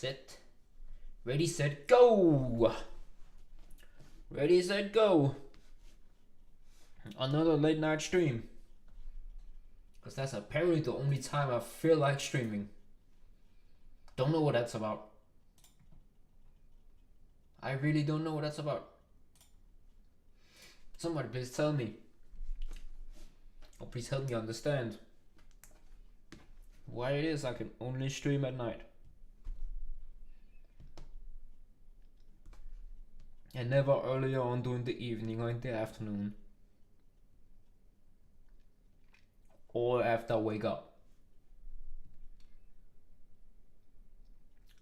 set. Ready, set, go! Ready, set, go! Another late night stream. Because that's apparently the only time I feel like streaming. Don't know what that's about. I really don't know what that's about. Somebody please tell me. Or please help me understand why it is I can only stream at night. And never earlier on during the evening or in the afternoon. Or after I wake up.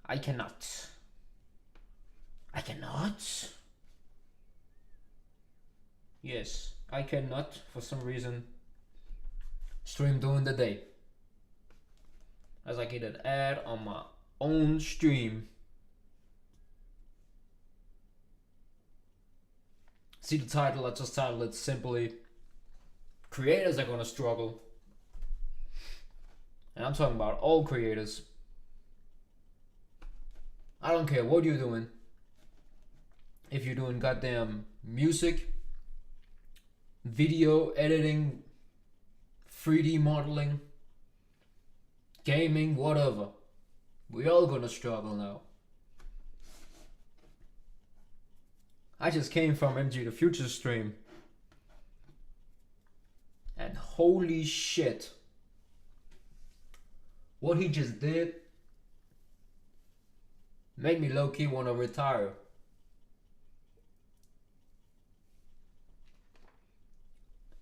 I cannot. Yes, I cannot for some reason stream during the day. As I get an ad on my own stream. See the title, I just titled it simply Creators Are Gonna Struggle. And I'm talking about all creators. I don't care what you're doing. If you're doing goddamn music, video editing, 3D modeling, gaming, whatever. We all gonna struggle now. I just came from MG the Future stream. And holy shit. What he just did made me low-key want to retire.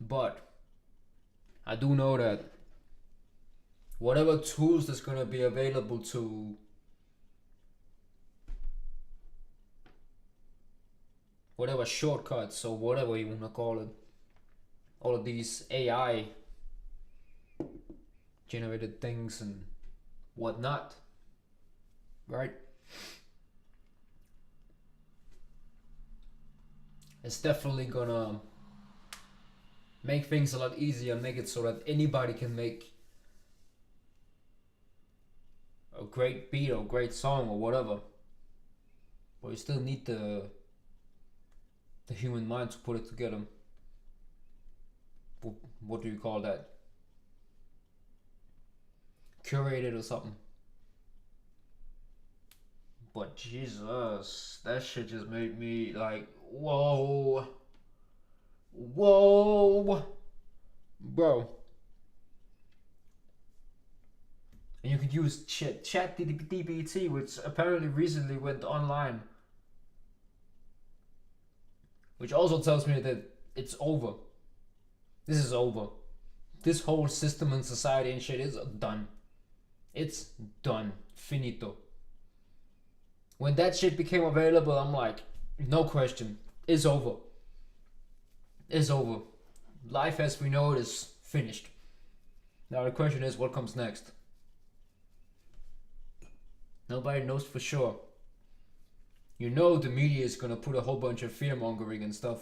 But I do know that whatever tools that's gonna be available to whatever shortcuts or whatever you wanna call it, all of these AI generated things and whatnot, right? It's definitely gonna make things a lot easier, make it so that anybody can make a great beat or great song or whatever. But you still need the human mind to put it together. What do you call that? Curated or something. But Jesus, that shit just made me like, whoa, bro. And you could use ChatGPT, which apparently recently went online, which also tells me that it's over. This is over. This whole system and society and shit is done. It's done. Finito. When that shit became available, I'm like, no question. It's over. It's over. Life as we know it is finished. Now the question is, what comes next? Nobody knows for sure. You know the media is gonna put a whole bunch of fear mongering and stuff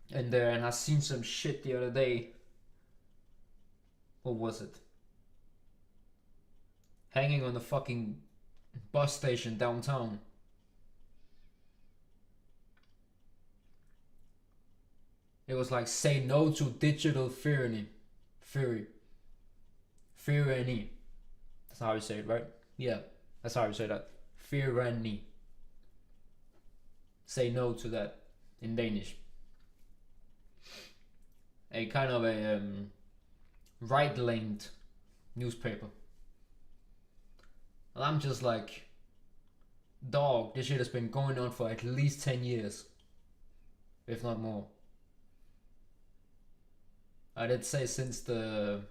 in there, and I seen some shit the other day. What was it? Hanging on the fucking bus station downtown. It was like, say no to digital tyranny. Tyranny. That's how you say it, right? Yeah, that's how you say that. Tyranny. Say no to that in Danish. A kind of a right-leaned newspaper. And I'm just like, dog, this shit has been going on for at least 10 years. If not more. I did say since the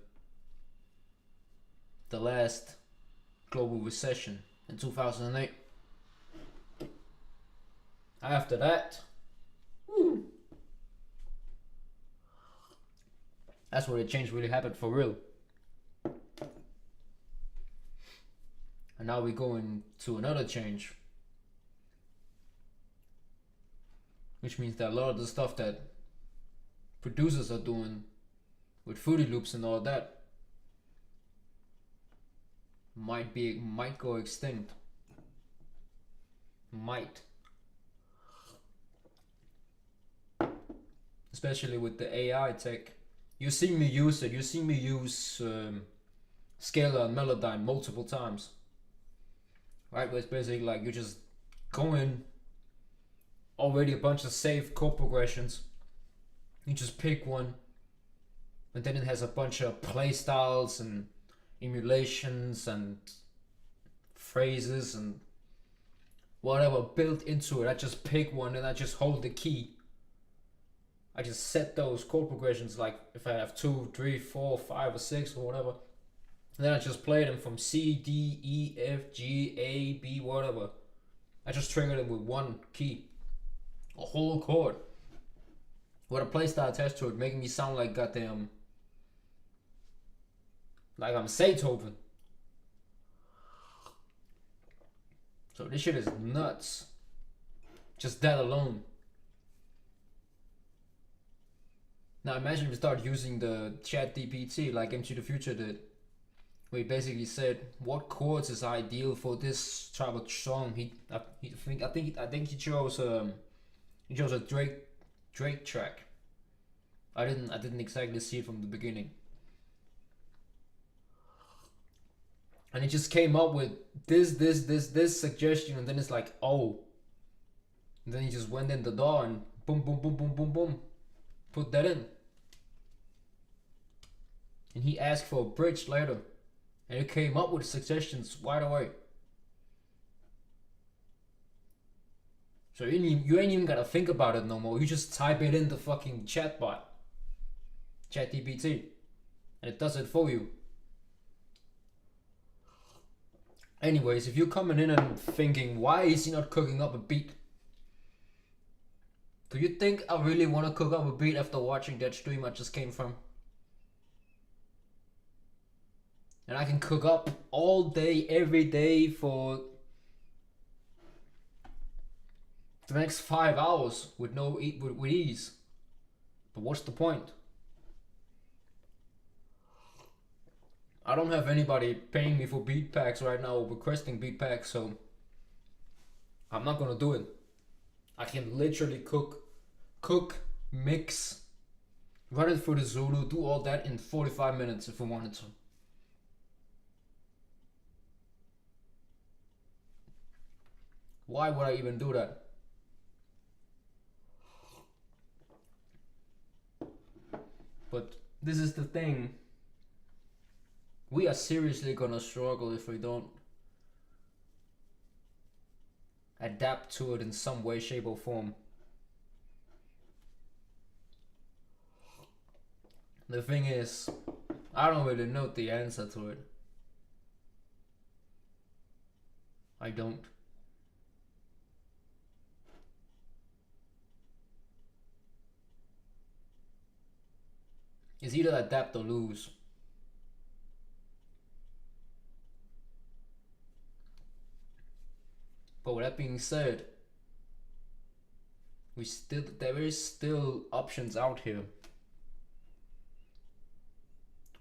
last global recession in 2008. After that, that's where the change really happened for real. And now we go into another change. Which means that a lot of the stuff that producers are doing with Fruity Loops and all that might go extinct. Might. Especially with the AI tech. You see me use it. You see me use Scalar and Melodyne multiple times. Right, where it's basically like you just go in, already a bunch of saved chord progressions. You just pick one, and then it has a bunch of play styles and emulations and phrases and whatever built into it. I just pick one and I just hold the key. I just set those chord progressions, like if I have 2, 3, 4, 5, or 6 or whatever. And then I just play them from C, D, E, F, G, A, B, whatever. I just trigger them with one key. A whole chord. With a playstyle attached to it, making me sound like goddamn... like I'm Beethoven. So this shit is nuts. Just that alone. Now imagine if you start using the chat DPT like Into the Future did. Where he basically said what chords is ideal for this type of song. I think he chose a Drake track. I didn't exactly see it from the beginning. And it just came up with this suggestion, and then it's like, oh. And then he just went in the door and boom, boom, boom, boom, boom, boom. Put that in. And he asked for a bridge later. And it came up with suggestions right away. So you ain't even gotta think about it no more. You just type it in the fucking chatbot. ChatGPT. And it does it for you. Anyways, if you're coming in and thinking, why is he not cooking up a beat? Do you think I really want to cook up a beat after watching that stream I just came from? And I can cook up all day, every day for the next 5 hours with with ease. But what's the point? I don't have anybody paying me for beat packs right now or requesting beat packs, so I'm not gonna do it. I can literally cook, mix, run it through the Zulu, do all that in 45 minutes if I wanted to. Why would I even do that? But this is the thing. We are seriously gonna struggle if we don't adapt to it in some way, shape, or form. The thing is, I don't really know the answer to it. I don't. It's either adapt or lose. But with that being said, there is still options out here.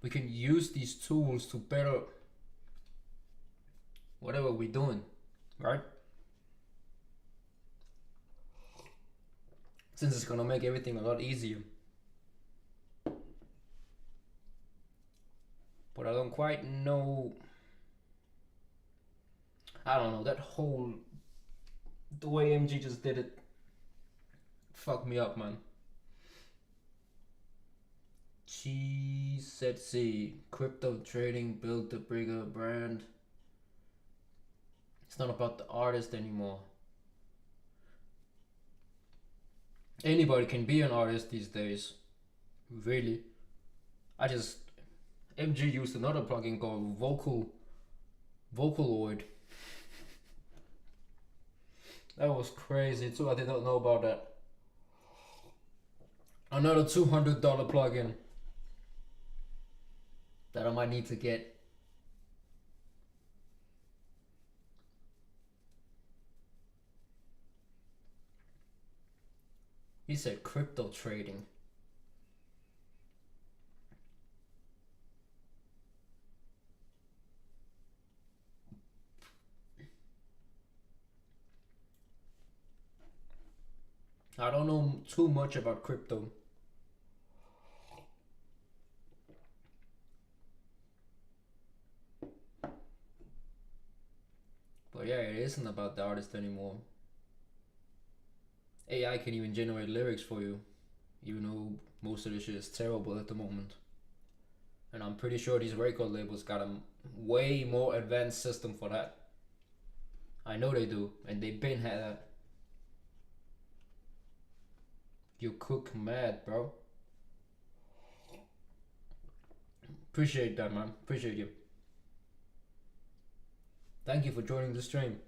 We can use these tools to better whatever we're doing, right? Since it's gonna make everything a lot easier. But I don't quite know. I don't know, the way MG just did it fucked me up, man. She said, see, crypto trading built a bigger brand. It's not about the artist anymore. Anybody can be an artist these days. Really. MG used another plugin called Vocaloid. That was crazy too. I did not know about that. Another $200 plugin that I might need to get. He said crypto trading. I don't know too much about crypto. But yeah, it isn't about the artist anymore. AI can even generate lyrics for you, even though most of the shit is terrible at the moment. And I'm pretty sure these record labels got a way more advanced system for that. I know they do, and they been had that. You cook mad, bro. Appreciate that, man. Appreciate you. Thank you for joining the stream.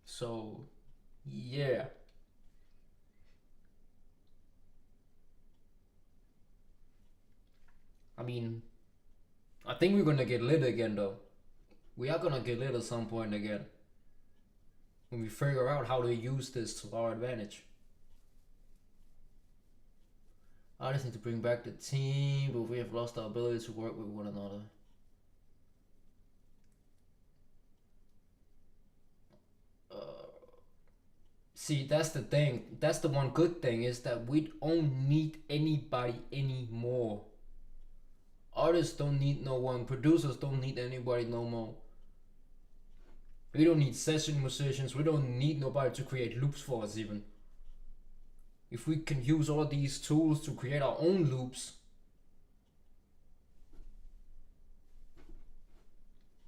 So, yeah. I mean, I think we're gonna get lit again, though. We are gonna get lit at some point again. When we figure out how to use this to our advantage. I just need to bring back the team, but we have lost our ability to work with one another. See, that's the thing. That's the one good thing, is that we don't need anybody anymore. Artists don't need no one. Producers don't need anybody no more. We don't need session musicians. We don't need nobody to create loops for us even. If we can use all these tools to create our own loops,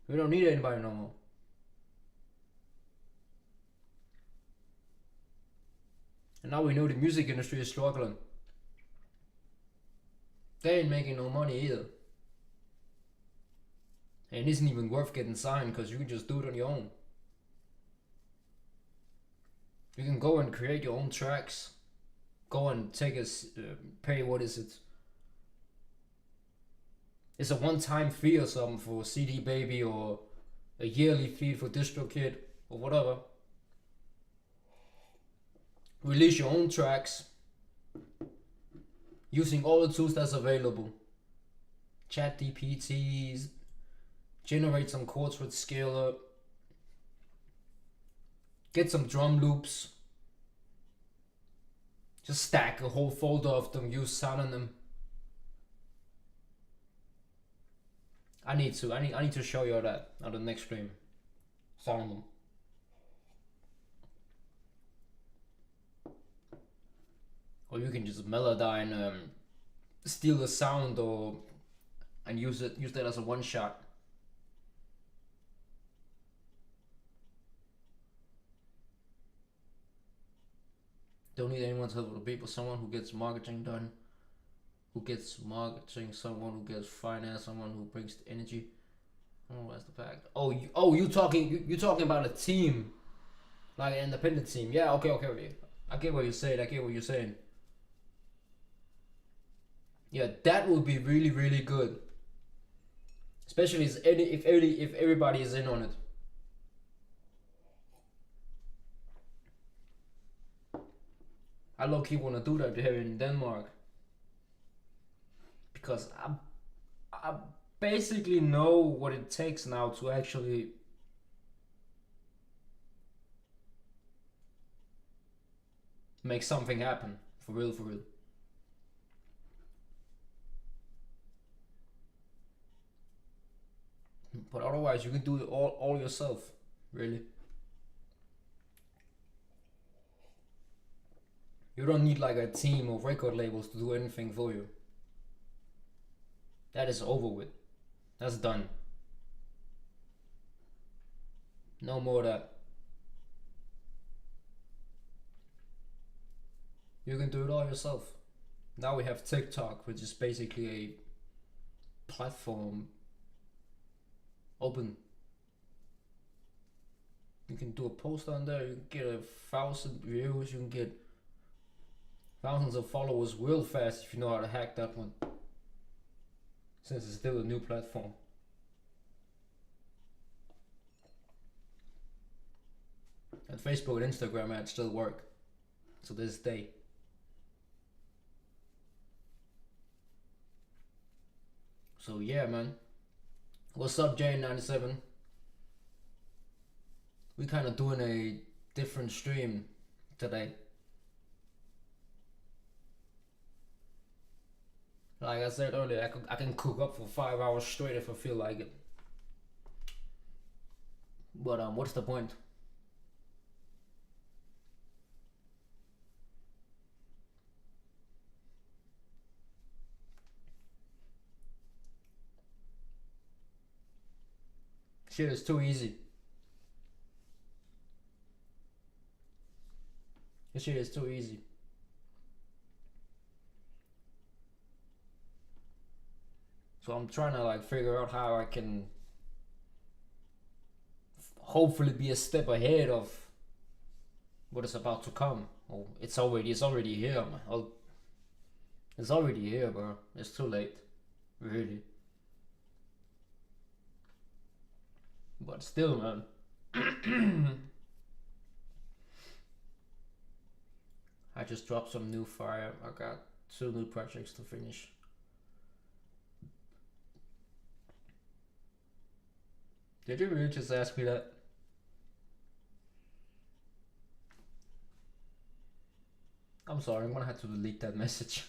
we don't need anybody no more. And now we know the music industry is struggling. They ain't making no money either. And it isn't even worth getting signed, because you can just do it on your own. You can go and create your own tracks. Go and take a pay, what is it? It's a one-time fee or something for CD Baby, or a yearly fee for DistroKid, or whatever. Release your own tracks using all the tools that's available. Chat DPTs, generate some chords with Scalar, get some drum loops, just stack a whole folder of them, use Synonym. I need to show you all that on the next stream. Synonym. Or you can just Melodyne, steal the sound, and use that as a one shot. Don't need anyone to help the people. Someone who gets marketing done, someone who gets finance, someone who brings the energy. Oh, that's the fact. You talking about a team, like an independent team? Yeah, okay. I get what you're saying. Yeah, that would be really, really good. Especially if everybody is in on it. I low-key want to do that here in Denmark, because I basically know what it takes now to actually make something happen for real. But otherwise, you can do it all yourself, really. You don't need like a team of record labels to do anything for you. That is over with. That's done. No more of that. You can do it all yourself. Now we have TikTok, which is basically a platform open. You can do a post on there, you can get 1,000 views, you can get thousands of followers real fast if you know how to hack that one, since it's still a new platform. And Facebook and Instagram ads still work to this day. So yeah, man, What's up, J97? We kind of doing a different stream today. Like I said earlier, I can cook up for 5 hours straight if I feel like it. But what's the point? Shit is too easy. This shit is too easy. So I'm trying to like figure out how I can hopefully be a step ahead of what is about to come. Oh, it's already here, man. Oh, it's already here, bro. It's too late, really. But still, man. I just dropped some new fire. I got 2 new projects to finish. Did you really just ask me that? I'm sorry, I'm gonna have to delete that message.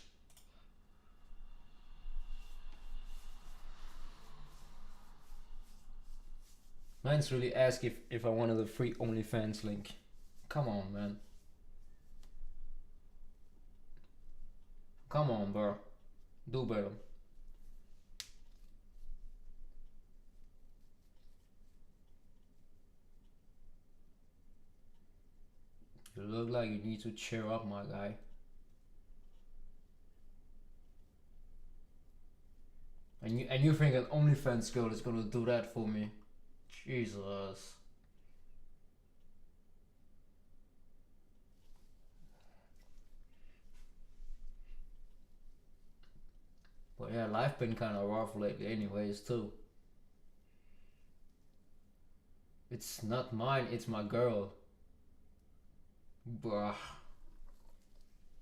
Mine's really ask if I wanted a free OnlyFans link. Come on, man. Come on, bro. Do better. You look like you need to cheer up, my guy. And you think an OnlyFans girl is gonna do that for me? Jesus. But yeah, life been kind of rough lately anyways too. It's not mine, it's my girl. Bruh.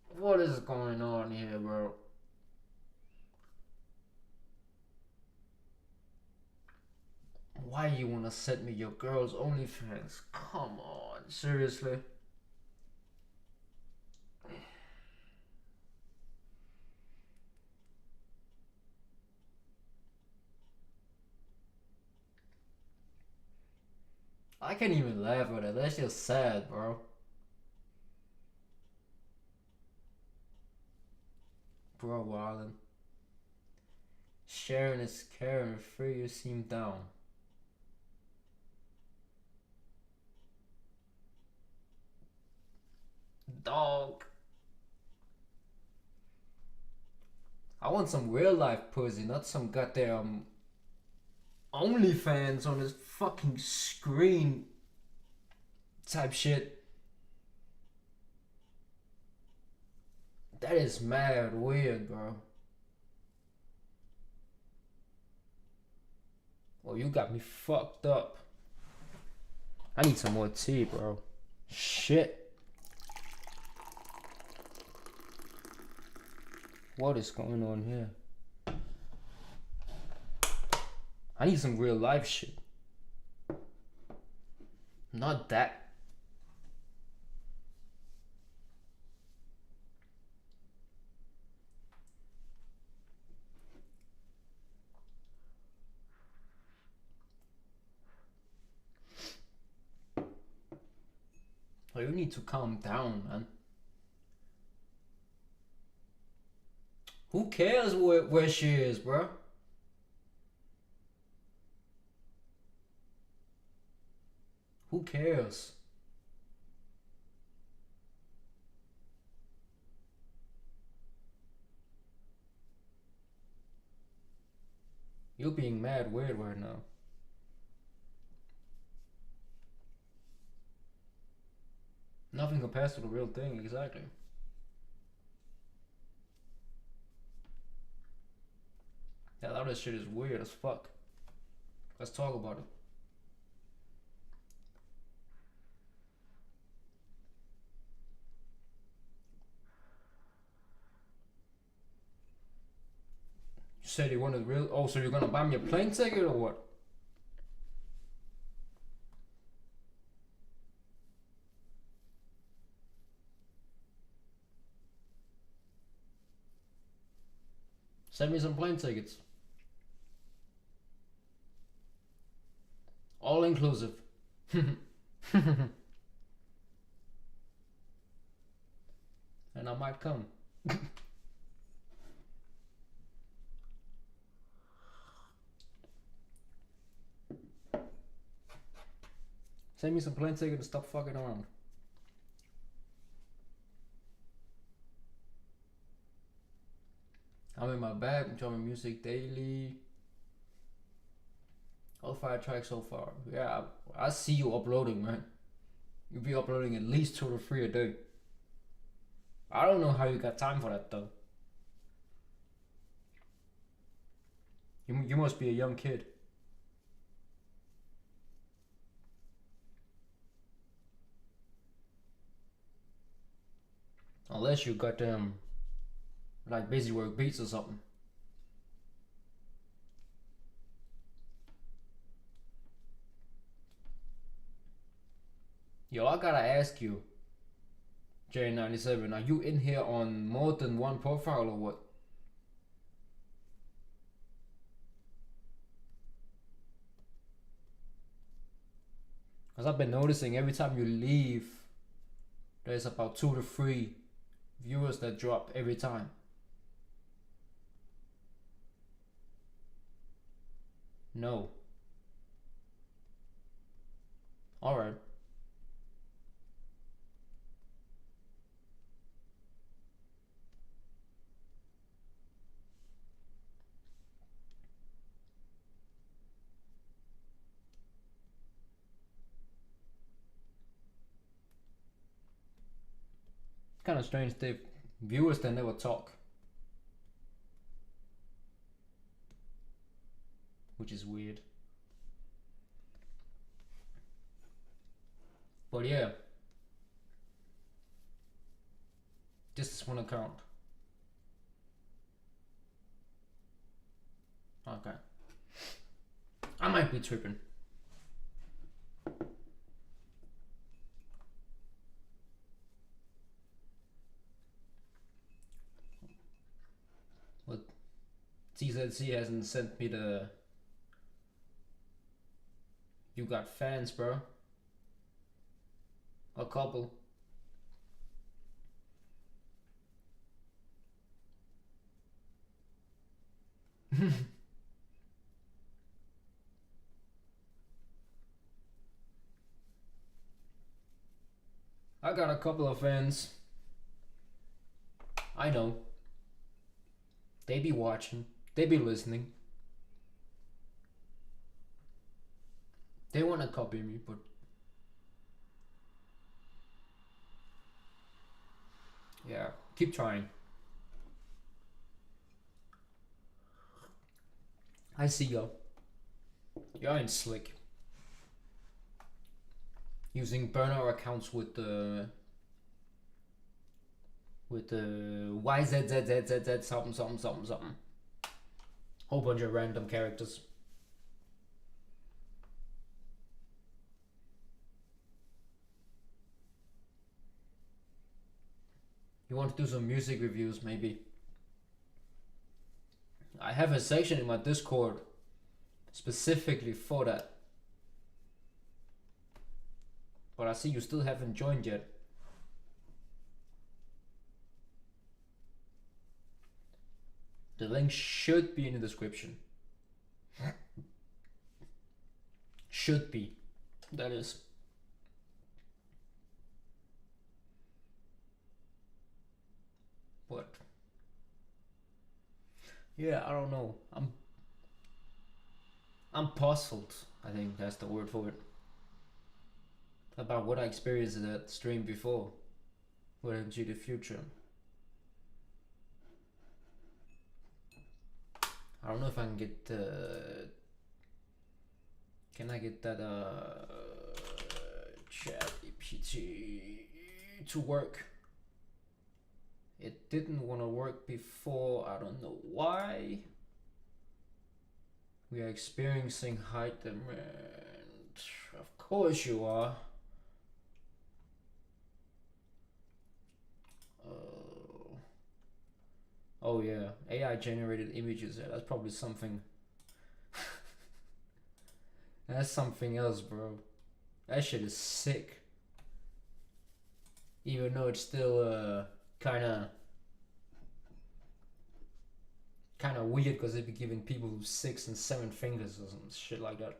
What is going on here, bro? Why you wanna send me your girl's OnlyFans? Come on, seriously? I can't even laugh at it. That's just sad, bro. Bro, wildin'. Sharing is caring. Free you seem down. Dog. I want some real life pussy, not some goddamn OnlyFans on this fucking screen type shit. That is mad weird, bro. Oh, you got me fucked up. I need some more tea, bro. Shit. What is going on here? I need some real life shit. Not that. Oh, you need to calm down, man. Who cares where she is, bro? Who cares? You're being mad weird right now. Nothing compares to the real thing, exactly. That other shit is weird as fuck. Let's talk about it. You said you wanted real. Oh, so you're gonna buy me a plane ticket or what? Send me some plane tickets. All inclusive. And I might come. Send me some plane ticket and stop fucking around. I'm in my bag, enjoying music daily. All 5 tracks so far. Yeah, I see you uploading, man. You be uploading at least 2 to 3 a day. I don't know how you got time for that though. You must be a young kid. Unless you got them like busy work beats or something. Yo, I gotta ask you, J97, are you in here on more than one profile or what? Because I've been noticing every time you leave, there's about 2 to 3 viewers that drop every time. No. Alright. Kind of strange, they viewers that never talk, which is weird. But yeah, this is one account. Okay, I might be tripping. But TZC hasn't sent me the "you got fans, bro." A couple. I got a couple of fans. I know. They be watching. They be listening. They want to copy me, but yeah, keep trying. I see you. You're in slick. Using burner accounts with the YZZZZZ something. Whole bunch of random characters. You want to do some music reviews, maybe? I have a section in my Discord specifically for that. But I see you still haven't joined yet. The link should be in the description. Should be. That is. But yeah, I don't know. I'm puzzled. I think that's the word for it. About what I experienced in that stream before with MG the Future. I don't know if I can get can I get that chat GPT to work? It didn't want to work before, I don't know why. We are experiencing high demand. Of course you are. Oh yeah, AI generated images. Yeah, that's probably something. That's something else, bro. That shit is sick. Even though it's still kind of weird because they'd be giving people 6 and 7 fingers or some shit like that.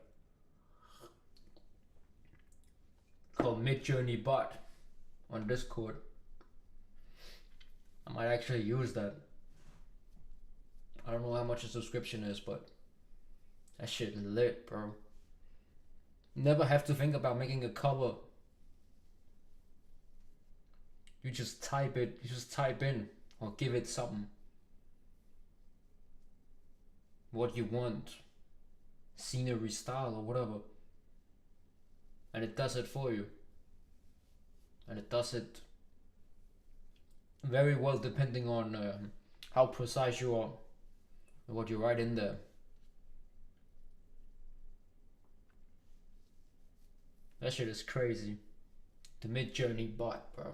Called Midjourney Bot on Discord. I might actually use that. I don't know how much a subscription is, but that shit is lit, bro. Never have to think about making a cover. You just type it, you just type in or give it something. What you want. Scenery style or whatever. And it does it for you. And it does it very well depending on how precise you are and what you write in there. That shit is crazy. The Midjourney Bot, bro.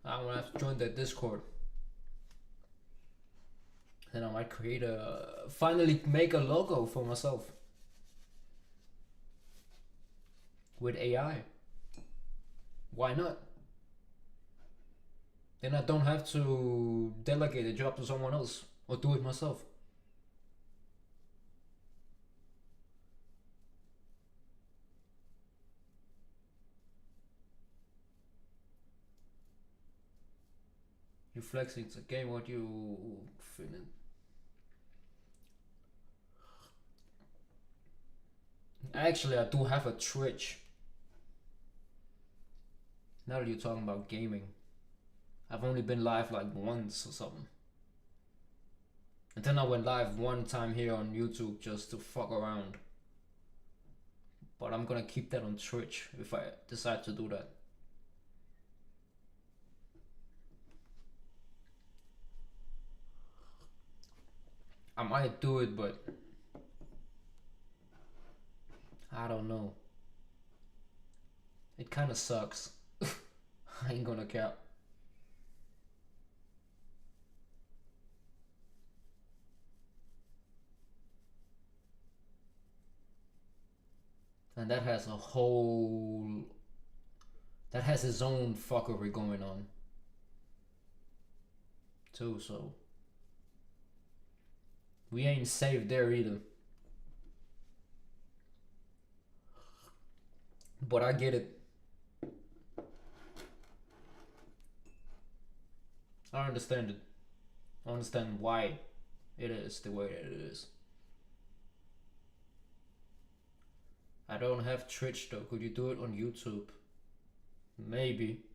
I'm gonna have to join that Discord. Then I might create finally make a logo for myself. With AI. Why not? Then I don't have to delegate the job to someone else or do it myself. You flexing, it's a game, what you feeling? Actually, I do have a Twitch. Now that you're talking about gaming, I've only been live like once or something. And then I went live one time here on YouTube just to fuck around. But I'm gonna keep that on Twitch if I decide to do that. I might do it, but I don't know. It kinda sucks. I ain't gonna cap. And that has its own fuckery going on too, so we ain't safe there either. But I get it. I understand it. I understand why it is the way that it is. I don't have Twitch though. Could you do it on YouTube? Maybe.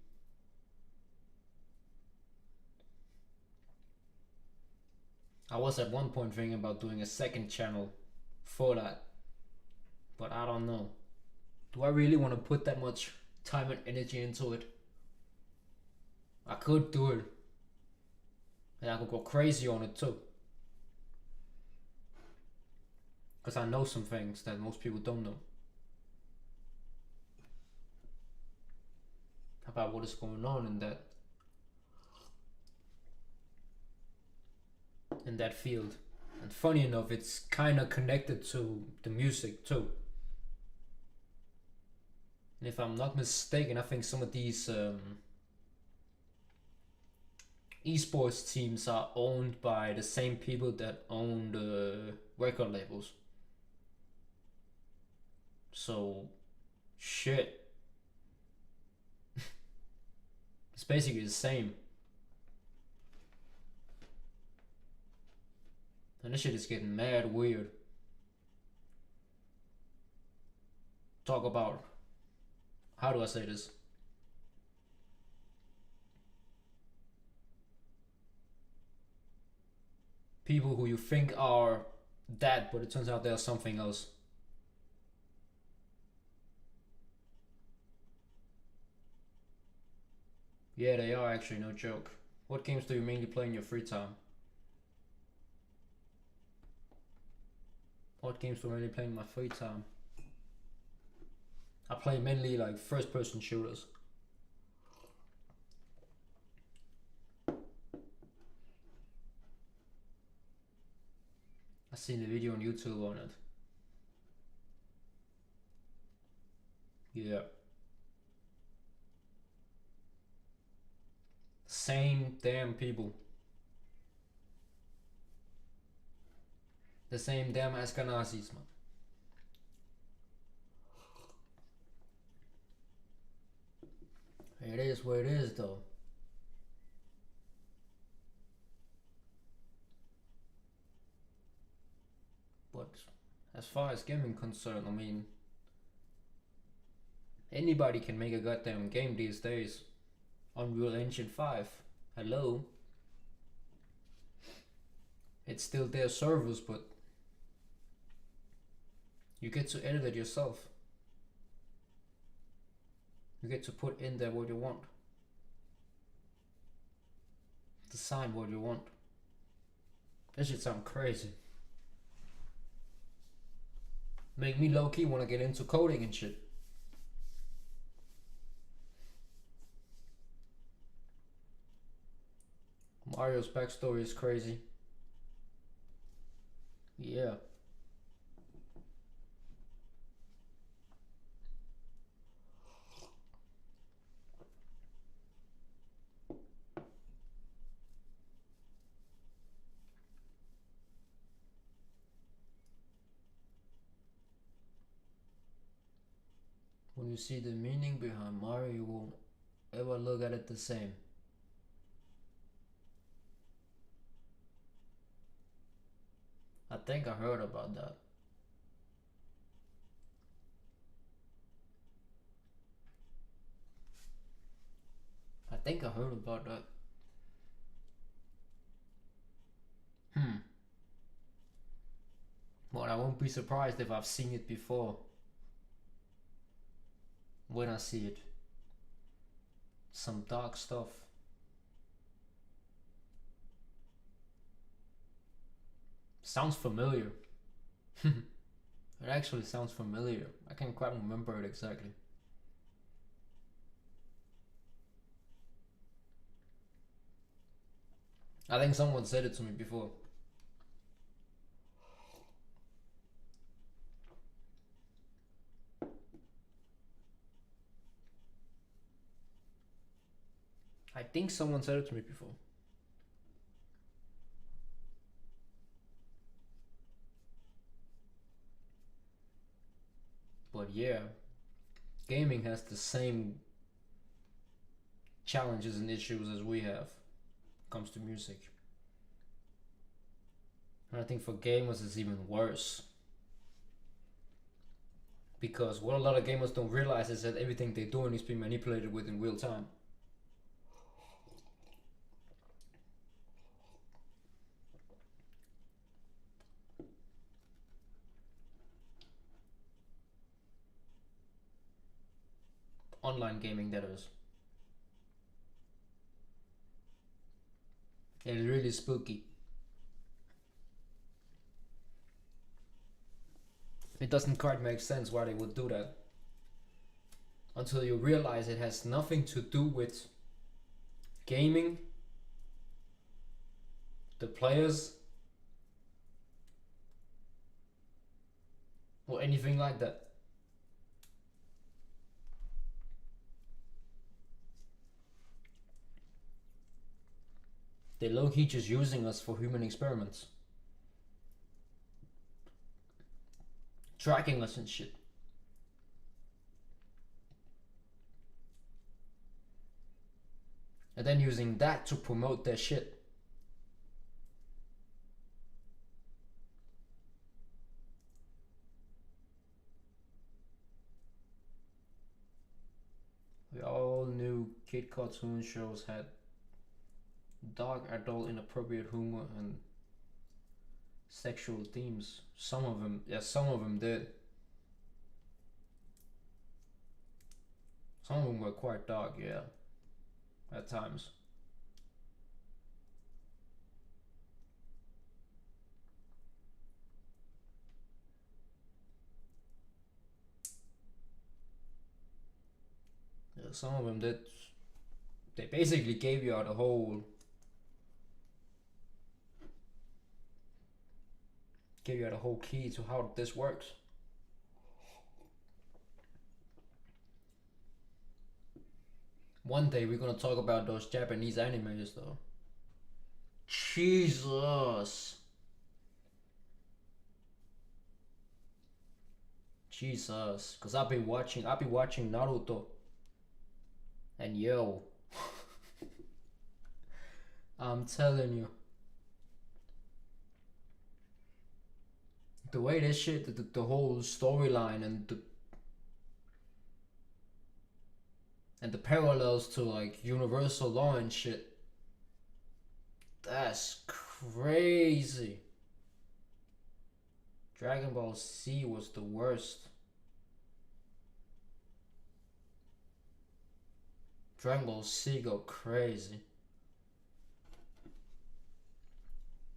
I was at one point thinking about doing a second channel for that. But I don't know. Do I really want to put that much time and energy into it? I could do it. And I could go crazy on it too. Because I know some things that most people don't know. About what is going on in that field. And funny enough, it's kind of connected to the music too. And if I'm not mistaken, I think some of these esports teams are owned by the same people that own the record labels. So, shit. It's basically the same. And this shit is getting mad weird. Talk about, how do I say this? People who you think are that, but it turns out they're something else. Yeah, they are actually, no joke. What games do you mainly play in your free time? What games do I mainly play in my free time? I play mainly like first person shooters. seen a video on YouTube on it. Yeah. Same damn people. The same damn Ashkenazis, man. It is what it is, though. But as far as gaming concerned, I mean, anybody can make a goddamn game these days. Unreal Engine 5. Hello. It's still their servers, but you get to edit it yourself. You get to put in there what you want. Decide what you want. That shit sound crazy. Make me low-key want to get into coding and shit. Mario's backstory is crazy. Yeah. When you see the meaning behind Mario, you won't ever look at it the same. I think I heard about that. I think I heard about that. But I won't be surprised if I've seen it before. When I see it. Some dark stuff. Sounds familiar. It actually sounds familiar. I can't quite remember it exactly. I think someone said it to me before. I think someone said it to me before. But yeah, gaming has the same challenges and issues as we have when it comes to music. And I think for gamers it's even worse. Because what a lot of gamers don't realize is that everything they're doing is being manipulated with in real time. Online gaming, that is. It's really spooky. It doesn't quite make sense why they would do that. Until you realize it has nothing to do with gaming, the players, or anything like that. They're low-key just using us for human experiments. Tracking us and shit. And then using that to promote their shit. We all knew kid cartoon shows had dark, adult, inappropriate humor and sexual themes. Some of them did. Some of them were quite dark, yeah, at times. Yeah, some of them did. They basically gave you out a whole give you the whole key to how this works. One day we're gonna talk about those Japanese animes though. Jesus. Jesus. Cause I've been watching Naruto. And yo. I'm telling you. The way this shit, the whole storyline and the parallels to like universal law and shit. That's crazy. Dragon Ball Z was the worst. Dragon Ball Z go crazy.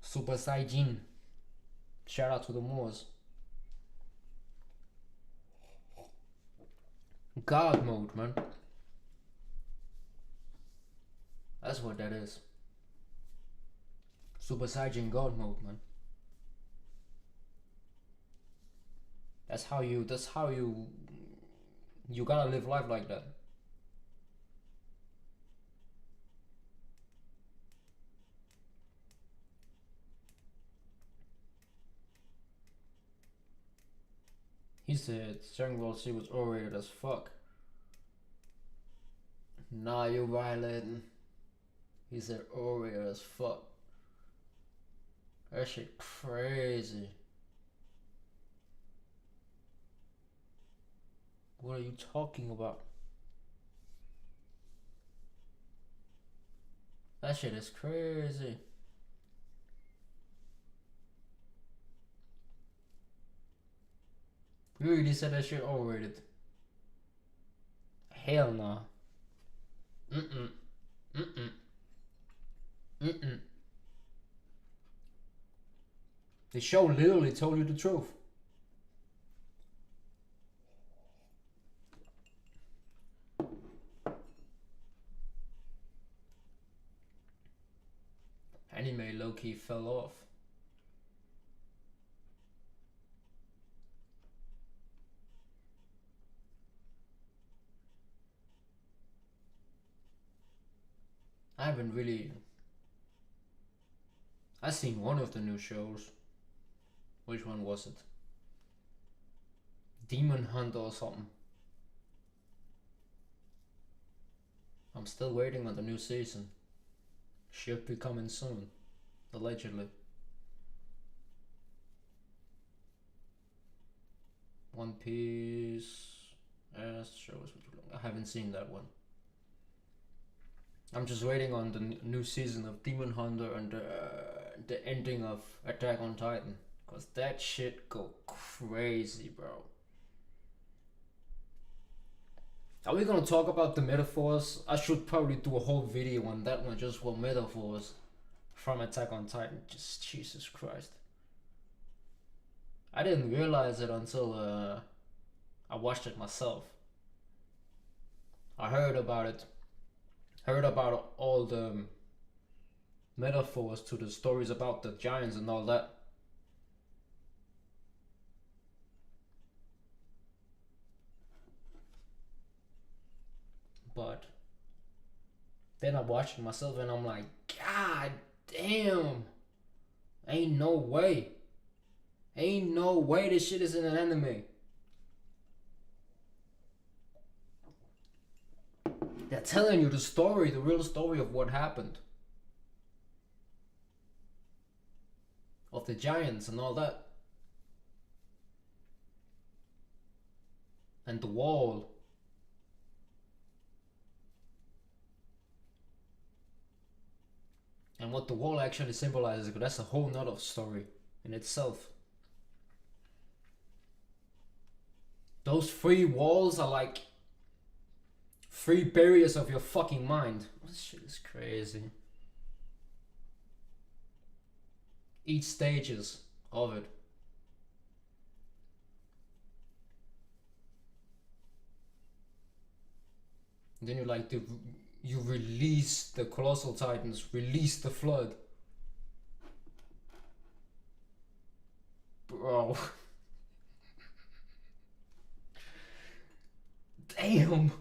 Super Saiyajin. Shout out to the Moors. God mode, man. That's what that is. Super Saiyan God mode, man. That's how you gotta live life like that. He said Dragon Ball Z was overrated as fuck. Nah, you're violating. He said overrated as fuck. That shit crazy. What are you talking about? That shit is crazy. You really said that shit overrated. Hell nah. The show literally told you the truth. Anime low-key fell off. I haven't really... I've seen one of the new shows. Which one was it? Demon Hunter or something. I'm still waiting on the new season. Should be coming soon, allegedly. One Piece... shows. I haven't seen that one. I'm just waiting on the new season of Demon Hunter and the ending of Attack on Titan. Cause that shit go crazy, bro. Are we gonna talk about the metaphors? I should probably do a whole video on that one, just for metaphors from Attack on Titan. Just Jesus Christ. I didn't realize it until I watched it myself. I heard about it. Heard about all the metaphors to the stories about the giants and all that. But then I watched it myself and I'm like, God damn. Ain't no way. Ain't no way this shit is in an anime. They're telling you the story, the real story of what happened. Of the giants and all that. And the wall. And what the wall actually symbolizes, because that's a whole nother story in itself. Those 3 walls are like 3 barriers of your fucking mind. This shit is crazy. Each stages of it. And then you release the colossal titans, release the flood. Wow. Damn.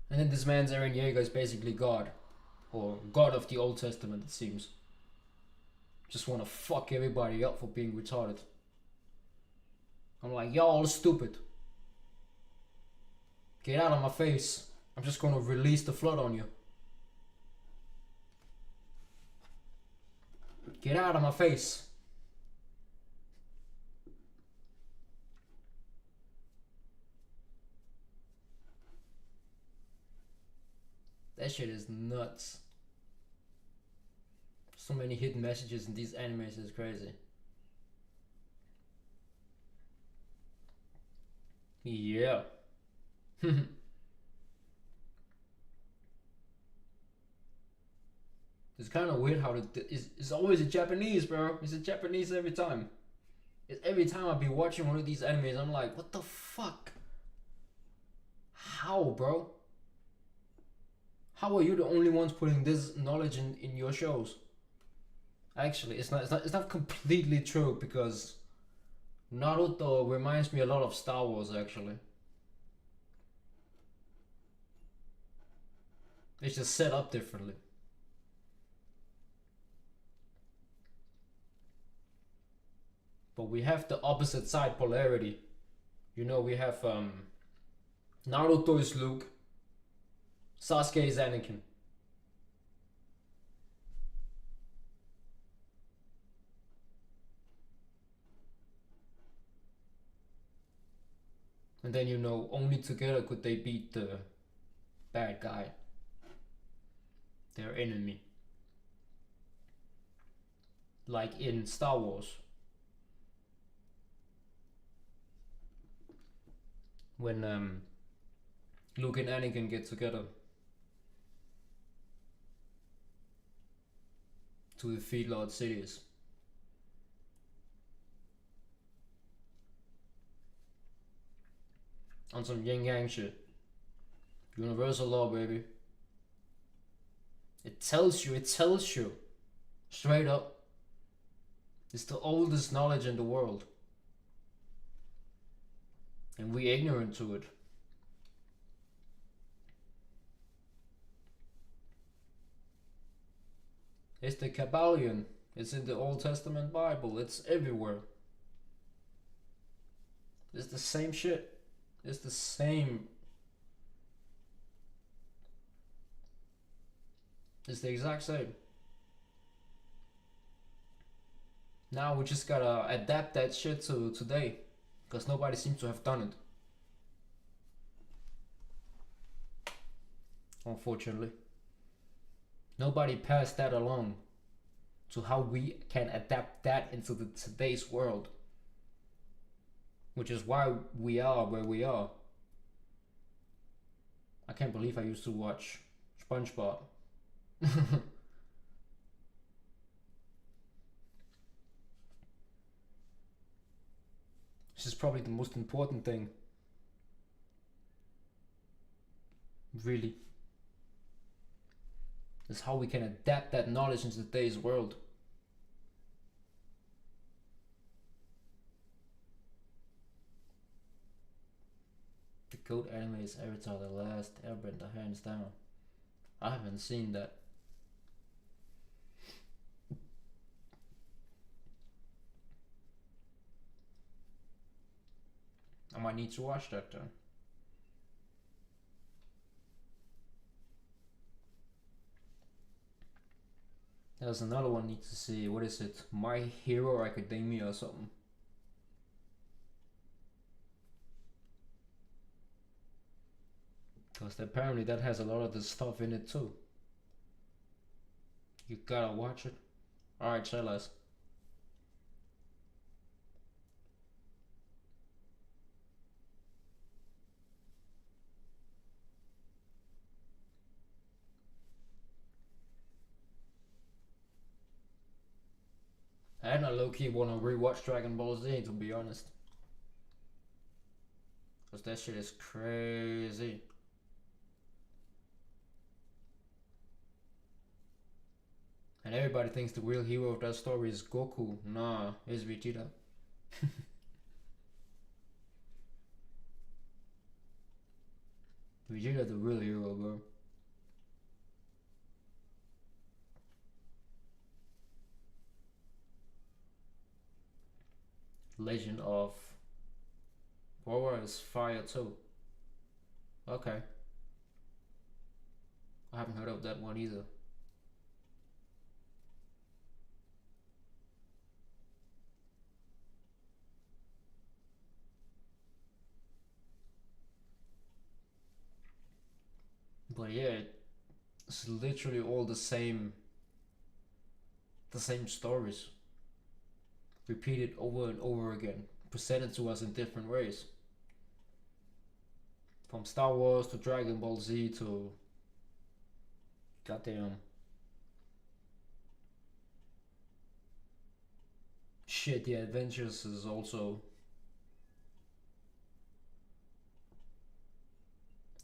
And then this man's Eren Yeager is basically God. Or God of the Old Testament, it seems. Just wanna fuck everybody up for being retarded. I'm like, y'all all stupid. Get out of my face. I'm just gonna release the flood on you. Get out of my face. That shit is nuts. So many hidden messages in these animes is crazy. Yeah. It's kind of weird how it's always a Japanese, bro. It's a Japanese every time. Every time I be watching one of these animes, I'm like, what the fuck? How, bro? How are you the only ones putting this knowledge in your shows? Actually, it's not completely true, because Naruto reminds me a lot of Star Wars, actually. It's just set up differently. But we have the opposite side polarity. You know, we have Naruto is Luke, Sasuke is Anakin. And then, you know, only together could they beat the bad guy, their enemy. Like in Star Wars, when Luke and Anakin get together to defeat Lord Sidious. On some yin yang shit. Universal law, baby. It tells you, straight up. It's the oldest knowledge in the world. And we ignorant to it. It's the Kabbalion. It's in the Old Testament Bible. It's everywhere. It's the same shit. It's the same. It's the exact same. Now we just gotta adapt that shit to today, because nobody seems to have done it. Unfortunately. Nobody passed that along to how we can adapt that into today's world. Which is why we are where we are. I can't believe I used to watch SpongeBob. This is probably the most important thing. Really. Is how we can adapt that knowledge into today's world. The GOAT anime is Avatar: The Last Airbender, hands down. I haven't seen that. I might need to watch that then. There's another one I need to see. What is it? My Hero Academia or something. Because apparently that has a lot of this stuff in it too. You gotta watch it. Alright, tell us. And I low-key wanna rewatch Dragon Ball Z, to be honest. Because that shit is crazy. And And everybody thinks the real hero of that story is Goku. Nah, it's Vegeta. Vegeta the real hero, bro. Legend of Korra is fire too. Okay. I haven't heard of that one either. But yeah, it's literally all the same stories, repeated over and over again, presented to us in different ways. From Star Wars to Dragon Ball Z to goddamn shit. The Adventures is also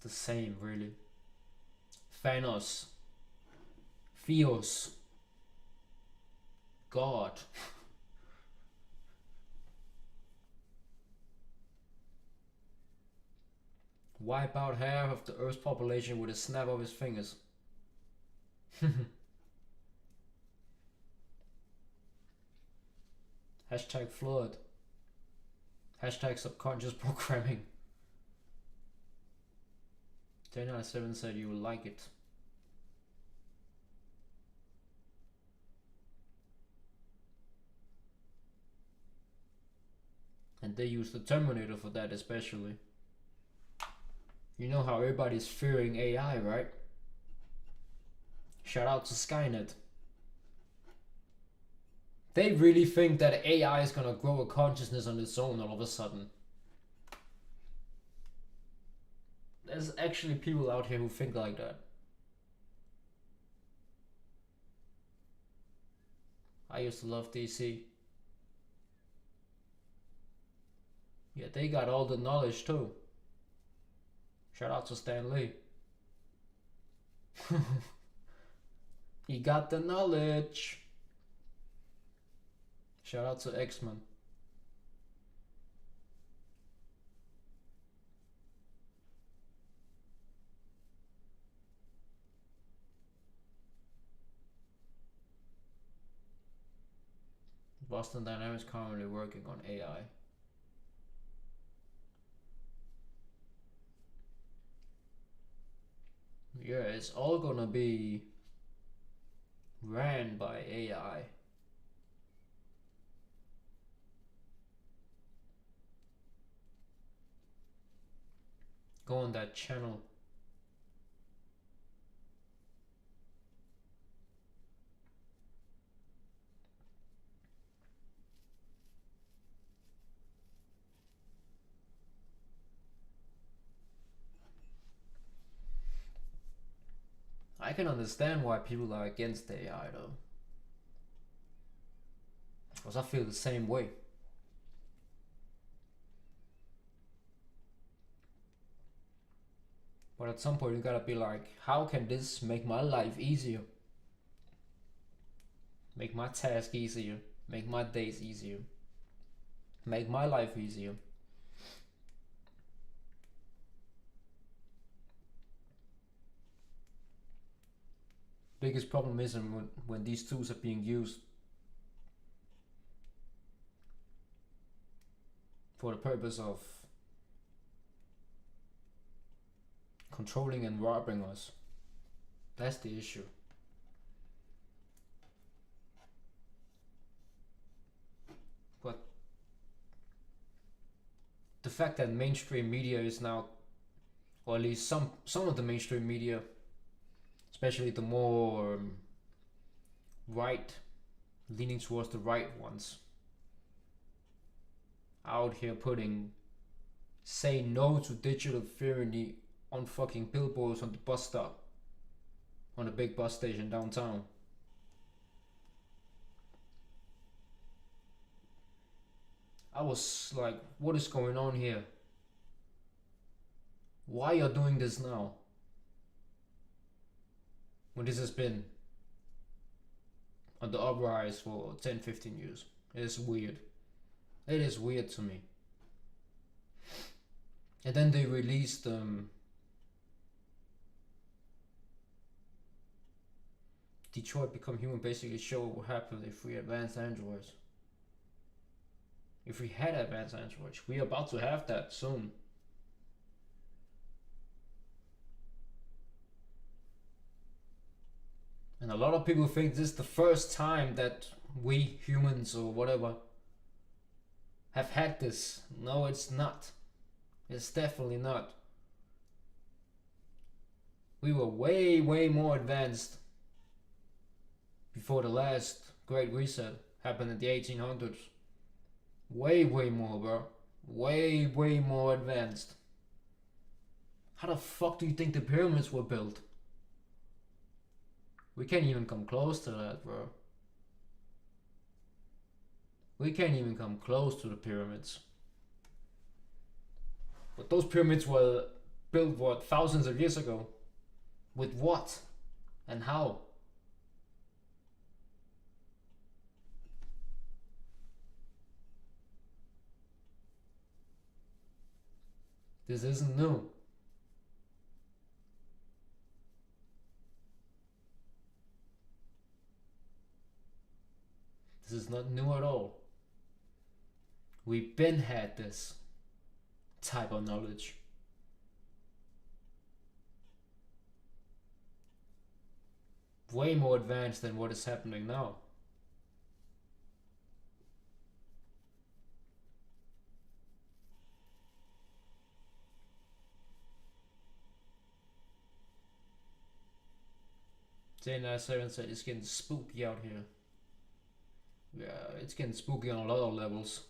the same, really. Thanos, Theos, God. Wipe out half of the Earth's population with a snap of his fingers. Hashtag flood. Hashtag subconscious programming. 10 out of 7 said you will like it. And they use the Terminator for that especially. You know how everybody's fearing AI, right? Shout out to Skynet. They really think that AI is gonna grow a consciousness on its own all of a sudden. There's actually people out here who think like that. I used to love DC. Yeah, they got all the knowledge too. Shout out to Stan Lee. He got the knowledge. Shout out to X-Men. Boston Dynamics currently working on AI. Yeah, it's all gonna be ran by AI. Go on that channel. I can understand why people are against AI though. Because I feel the same way. But at some point you gotta be like, how can this make my life easier? Make my task easier. Make my days easier. Make my life easier. Biggest problem is when these tools are being used for the purpose of controlling and robbing us. That's the issue. But the fact that mainstream media is now, or at least some of the mainstream media, especially the more right, leaning towards the right ones, out here putting say no to digital tyranny on fucking billboards on the bus stop, on the big bus station downtown. I was like, what is going on here? Why you're doing this now? When this has been on the uprise for 10-15 years. It is weird. It is weird to me. And then they released Detroit Become Human, basically show what would happen if we advanced androids. If we had advanced androids. We're about to have that soon. And a lot of people think this is the first time that we humans or whatever have had this. No, it's not. It's definitely not. We were way, way more advanced before the last Great Reset happened in the 1800s. Way, way more, bro. Way, way more advanced. How the fuck do you think the pyramids were built? We can't even come close to that, bro. We can't even come close to the pyramids. But those pyramids were built, what, thousands of years ago? With what? And how? This isn't new. This is not new at all. We've been had this type of knowledge. Way more advanced than what is happening now. J97 said it's getting spooky out here. Yeah, it's getting spooky on a lot of levels.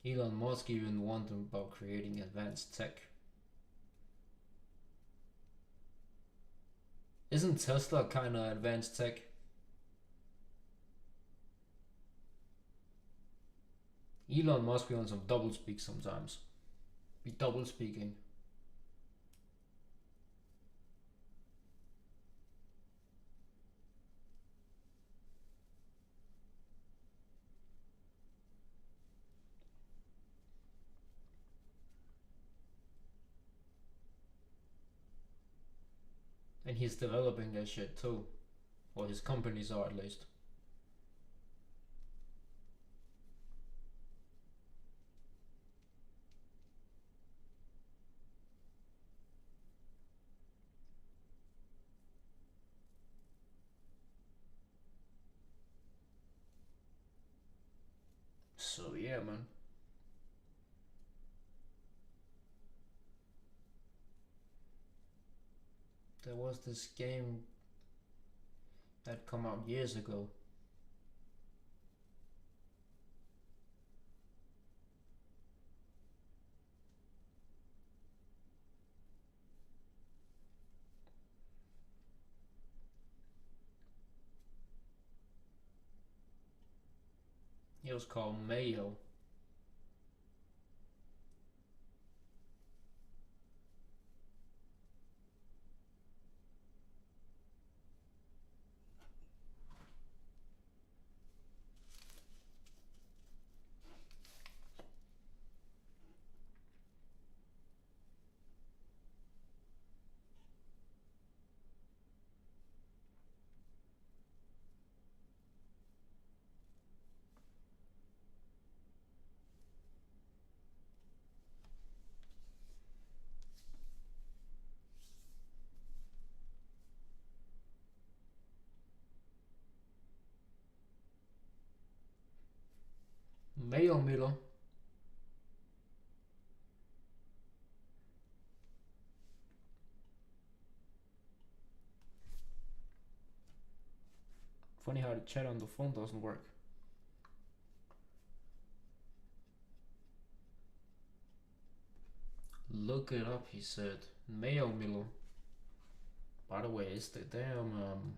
Elon Musk even warned about creating advanced tech. Isn't Tesla kinda advanced tech? Elon Musk be on some double speak sometimes. Be double speaking. And he's developing that shit too. Or his companies are, at least. So yeah, man. There was this game that come out years ago. It was called Mayo. Mayo Miller. Funny how the chat on the phone doesn't work. Look it up, he said. Mayo Miller. By the way, is the damn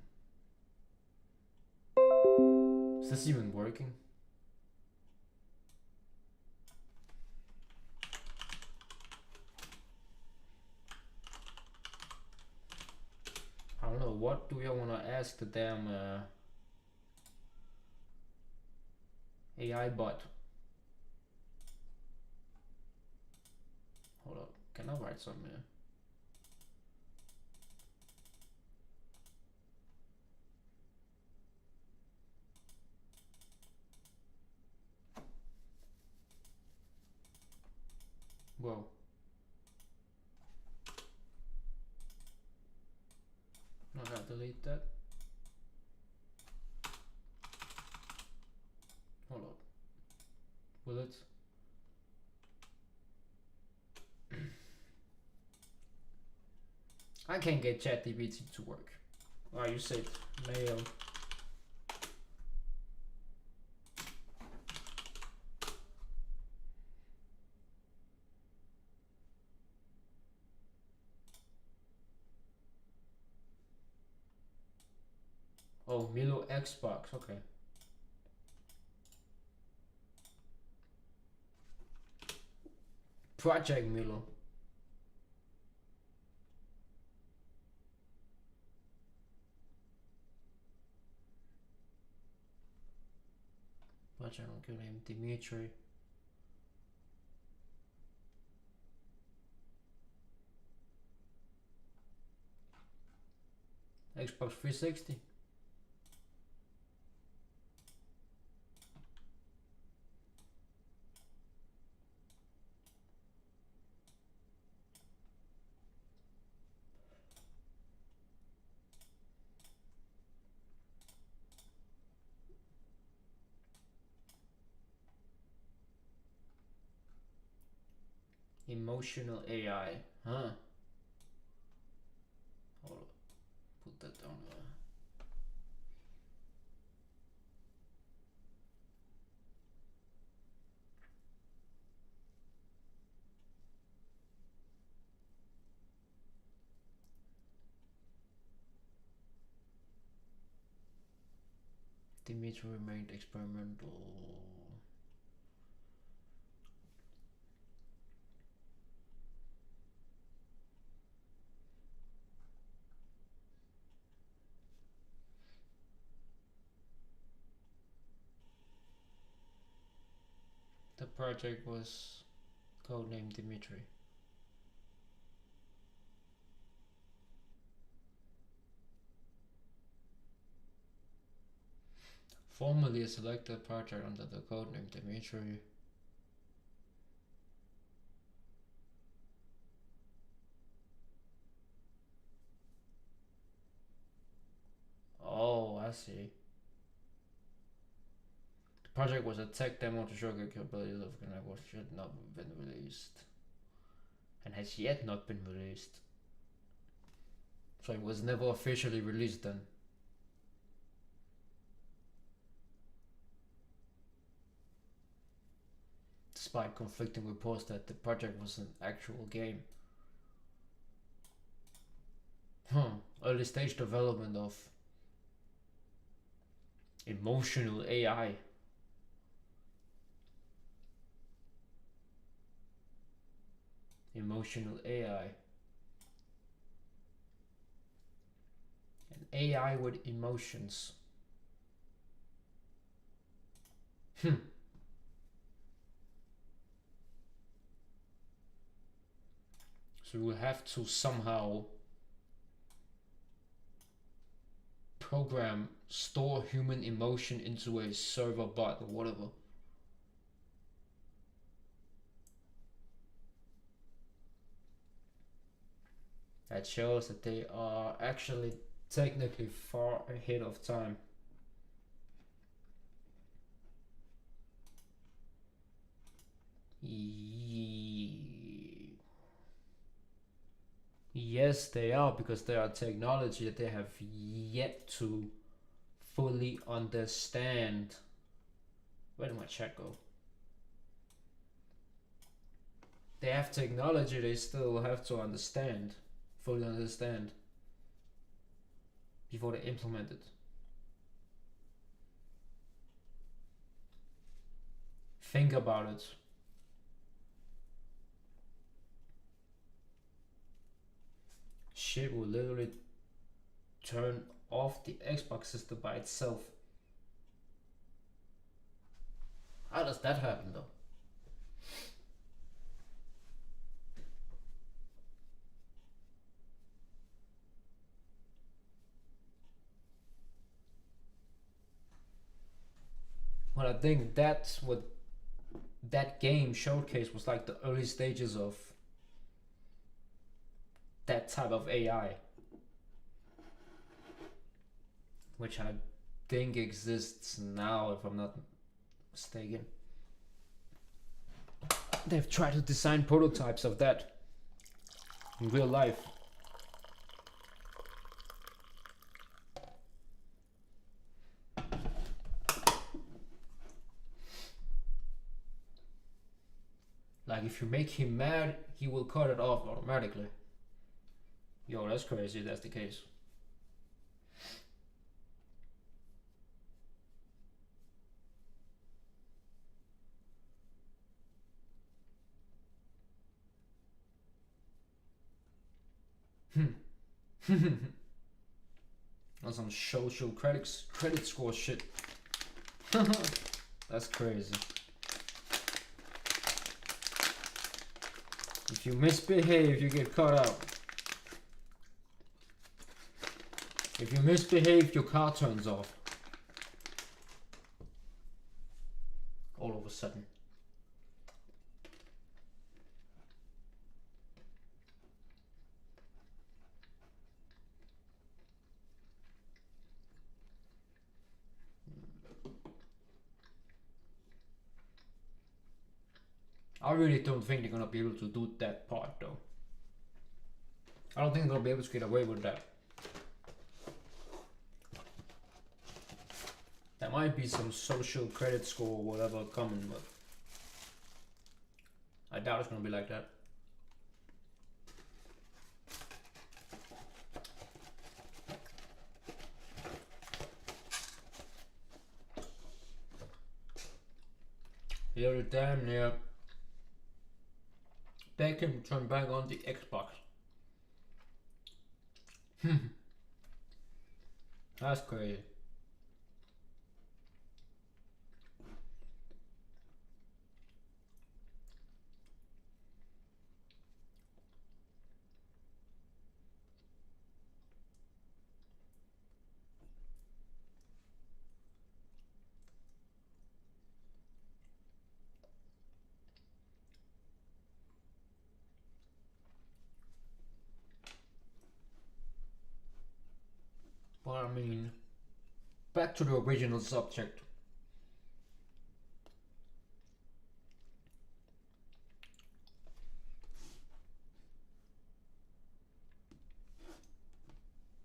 is this even working? what do you want to ask the damn AI bot? Hold up, can I write something here? Whoa. I gotta delete that. Hold up. Will it? I can't get ChatGPT to work. Oh, you said mail. Oh, Milo Xbox, okay. Project Milo. Project name Dimitri. Xbox 360. Emotional AI, huh? Hold up. Put that down there. Dimitri remained experimental. The project was codenamed Dimitri. Formally select a project under the codename Dimitri. Oh, I see. The project was a tech demo to show the capabilities of Connect, which had not been released. And has yet not been released. So it was never officially released then. Despite conflicting reports that the project was an actual game. Early stage development of emotional AI. Emotional AI. An AI with emotions. So we have to somehow program store human emotion into a server bot or whatever. That shows that they are actually technically far ahead of time. Yes, they are, because they are technology that they have yet to fully understand. Where did my chat go? They have technology they still have to understand, fully understand, before they implement it. Think about it. Shit will literally turn off the Xbox system by itself. How does that happen though? Well, I think that's what that game showcase was, like the early stages of that type of AI, which I think exists now, if I'm not mistaken. They've tried to design prototypes of that in real life. Like if you make him mad, he will cut it off automatically. Yo, that's crazy if that's the case. On some social credit score shit. That's crazy. If you misbehave, you get cut out. If you misbehave, your car turns off. All of a sudden. I really don't think they're gonna be able to do that part though. I don't think they're gonna be able to get away with that. There might be some social credit score or whatever coming, but I doubt it's gonna be like that. You're damn near beg him to turn back on the Xbox. That's crazy. But I mean, back to the original subject.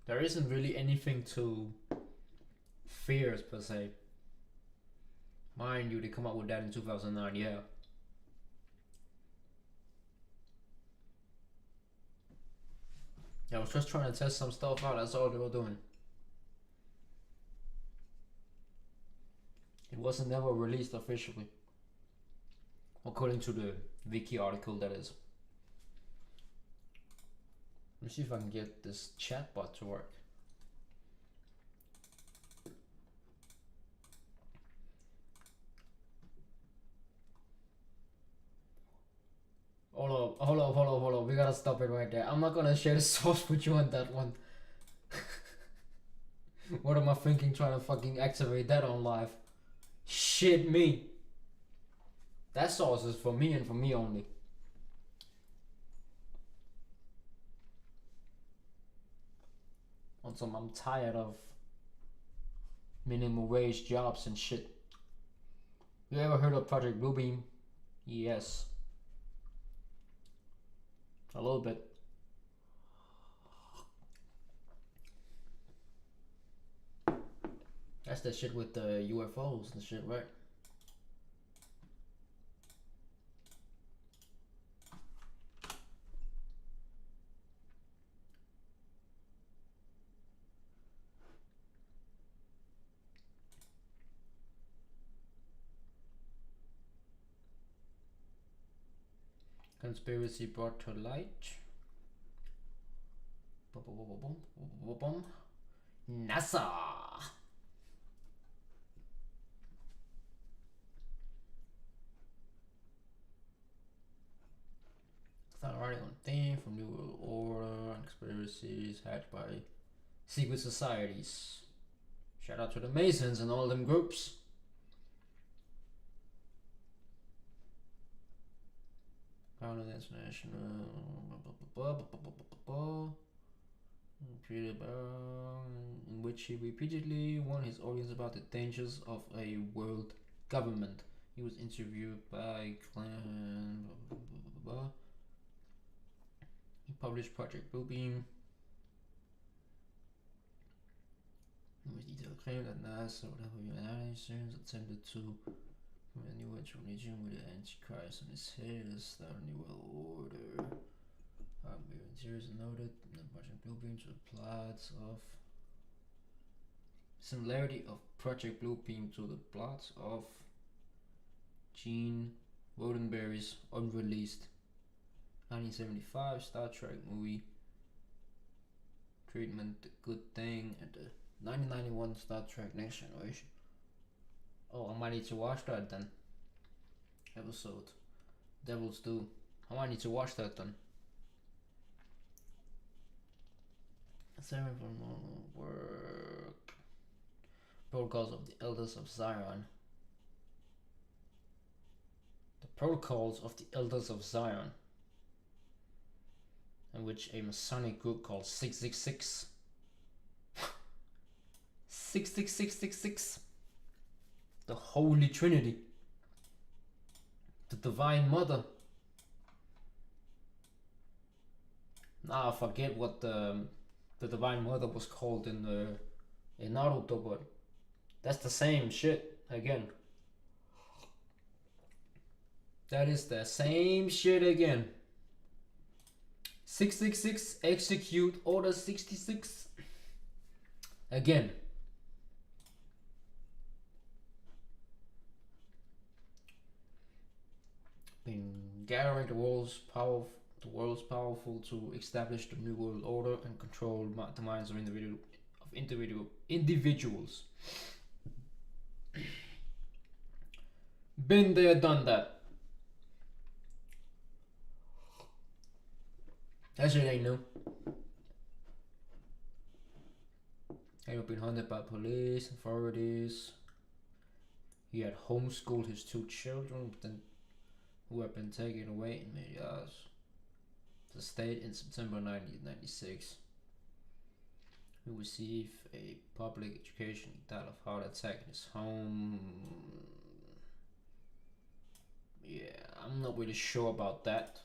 There isn't really anything to fear per se. Mind you, they come out with that in 2009, yeah. I was just trying to test some stuff out, that's all they were doing. It wasn't never released officially. According to the wiki article, that is. Let me see if I can get this chatbot to work. Hold up. We gotta stop it right there. I'm not gonna share the source with you on that one. What am I thinking trying to fucking activate that on live? Shit me. That source is for me and for me only. On some, I'm tired of minimum wage jobs and shit. You ever heard of Project Bluebeam? Yes. A little bit. That's the shit with the UFOs and shit, right? Conspiracy brought to light. NASA. Start writing on theme from New World Order and conspiracies hatched by secret societies. Shout out to the Masons and all them groups. Found an international in which he repeatedly warned his audience about the dangers of a world government. He was interviewed by Clan. He published Project Bluebeam. It was detailed claim that NASA or the United States attempted to a new age religion with the Antichrist on his head to start a new world order. Series noted in the Project Bluebeam to the plots of similarity of Project Bluebeam to the plots of Gene Roddenberry's unreleased 1975 Star Trek movie Treatment the Good Thing and the 1991 Star Trek Next Generation. Oh, I might need to watch that then. Episode Devil's Due. I might need to watch that then. 7 for normal work. Protocols of the Elders of Zion. The Protocols of the Elders of Zion, in which a Masonic group called 666 66666, the Holy Trinity, the Divine Mother. Now I forget what the Divine Mother was called in Naruto, but that's the same shit again. That is the same shit again. 666 execute order 66 again. Been gathering the world's powerful to establish the new world order and control the minds of individuals. Been there, done that. That shit ain't new. I've been hunted by police authorities. He had homeschooled his 2 children, who had been taken away in Medias. The state in September 1996. He received a public education. He died of heart attack in his home. Yeah, I'm not really sure about that.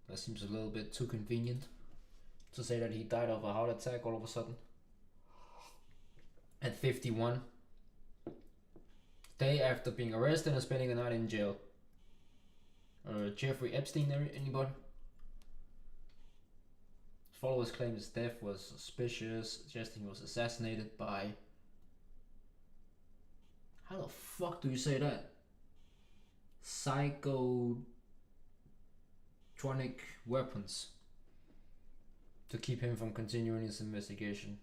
That seems a little bit too convenient to say that he died of a heart attack all of a sudden. At 51. Day after being arrested and spending a night in jail. Jeffrey Epstein, anybody? Followers claim his death was suspicious, suggesting he was assassinated by... How the fuck do you say that? Psychotronic weapons. To keep him from continuing his investigation.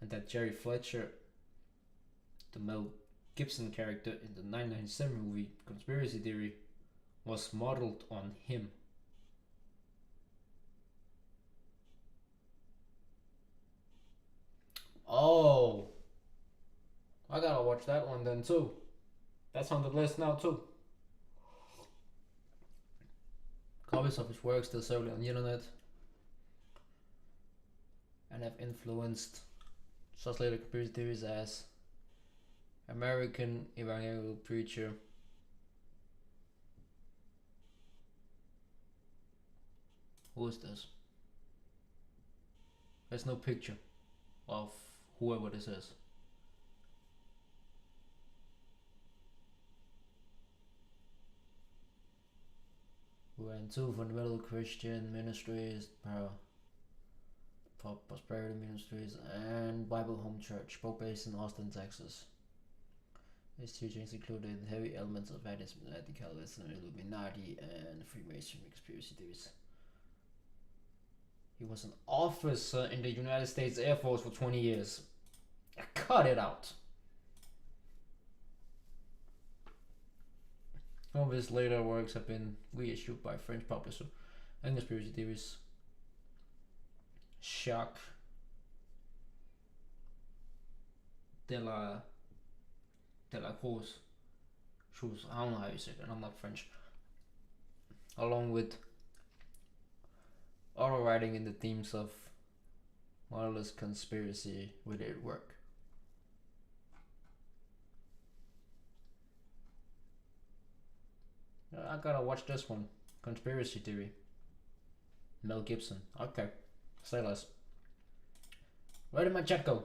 And that Jerry Fletcher, the Mel Gibson character in the 1997 movie Conspiracy Theory, was modeled on him. Oh, I gotta watch that one then too. That's on the list now too. Copies of his work still circulate on the internet and have influenced such later conspiracy theories as American evangelical preacher who is this? There's no picture of whoever this is. We ran 2 fundamental Christian ministries, Prosperity Ministries, and Bible Home Church, both based in Austin, Texas. His teachings included heavy elements of radicalism, Illuminati, and Freemasonry conspiracy theories. He was an officer in the United States Air Force for 20 years. Cut it out. Some of his later works have been reissued by French publisher and conspiracy theories. Jacques de la Cruz. I don't know how you say that, I'm not French. Along with other writing in the themes of marvelous conspiracy related work. I gotta watch this one. Conspiracy theory. Mel Gibson. Okay. Say less. Where did my chat go?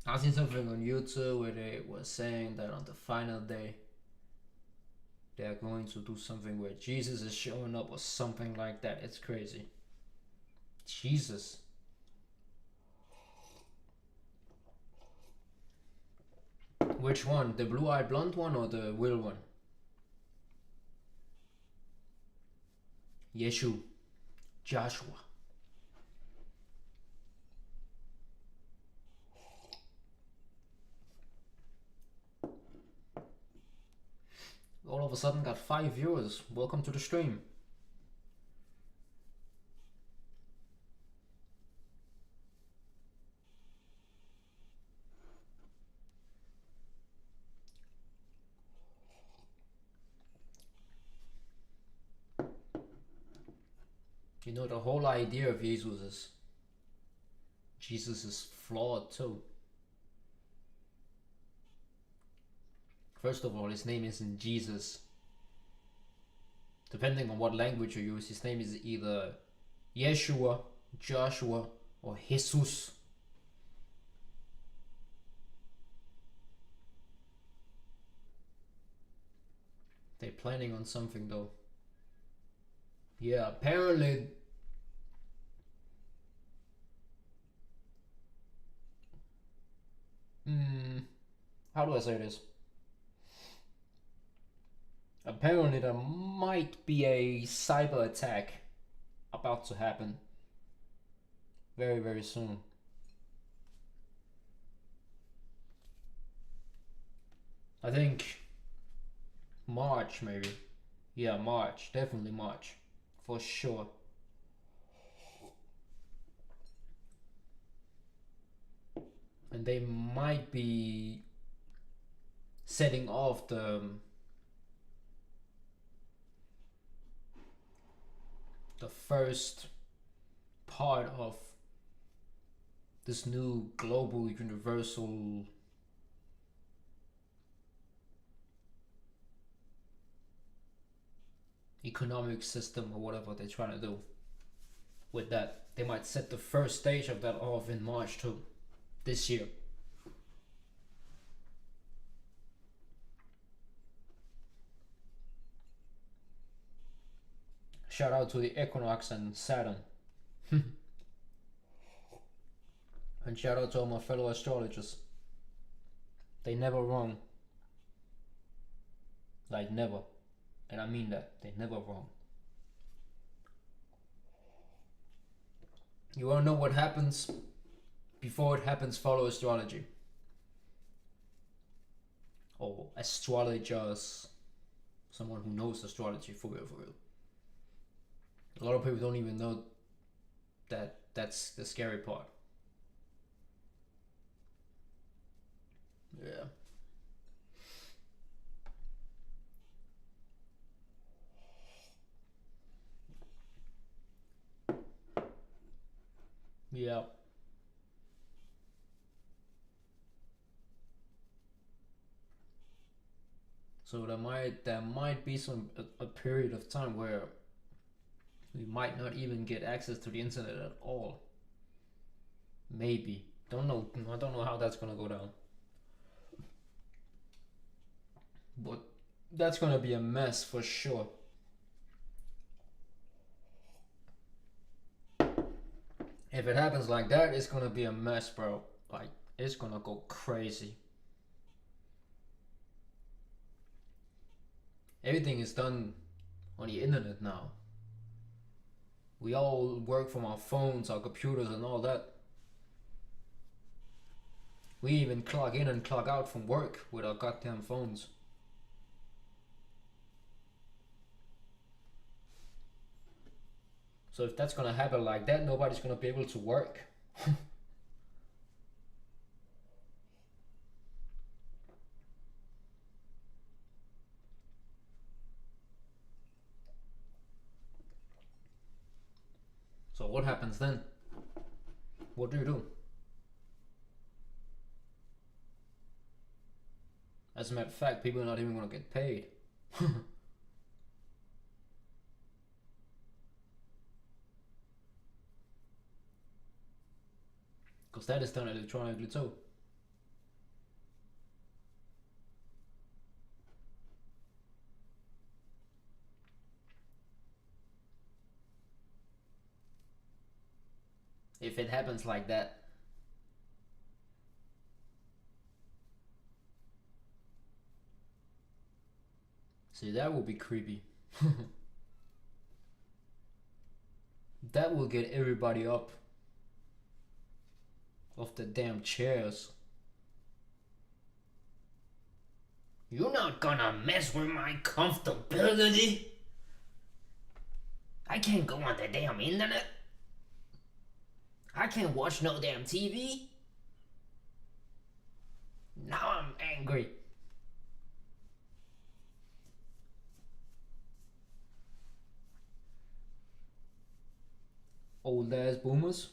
I seen something on YouTube where they were saying that on the final day they are going to do something where Jesus is showing up or something like that. It's crazy. Jesus. Which one? The blue-eyed blonde one or the real one? Yeshu. Joshua. All of a sudden got 5 viewers. Welcome to the stream. You know, the whole idea of Jesus is flawed too. First of all, his name isn't Jesus. Depending on what language you use, his name is either Yeshua, Joshua, or Jesus. They're planning on something though. Yeah, apparently how do I say this? Apparently there might be a cyber attack about to happen very, very soon. I think March maybe. Yeah, March, definitely March, for sure. And they might be setting off the first part of this new global universal economic system or whatever they're trying to do with that. They might set the first stage of that off in March too, this year. Shout out to the Equinox and Saturn. And shout out to all my fellow astrologers. They never wrong. Like never. And I mean that. They never wrong. You wanna know what happens before it happens? Follow astrology. Or astrologers. Someone who knows astrology for real, for real. A lot of people don't even know that that's the scary part. Yeah. Yeah. So there might be a period of time where we might not even get access to the internet at all. Maybe. Don't know. I don't know how that's gonna go down. But that's gonna be a mess for sure. If it happens like that, it's gonna be a mess, bro. Like, it's gonna go crazy. Everything is done on the internet now. We all work from our phones, our computers, and all that. We even clock in and clock out from work with our goddamn phones. So if that's gonna happen like that, nobody's gonna be able to work. So what happens then? What do you do? As a matter of fact, people are not even gonna get paid. Because that is done electronically too. If it happens like that, see, that would be creepy. That will get everybody up off the damn chairs. You're not gonna mess with my comfortability. I can't go on the damn internet. I can't watch no damn TV. Now I'm angry. Old ass boomers.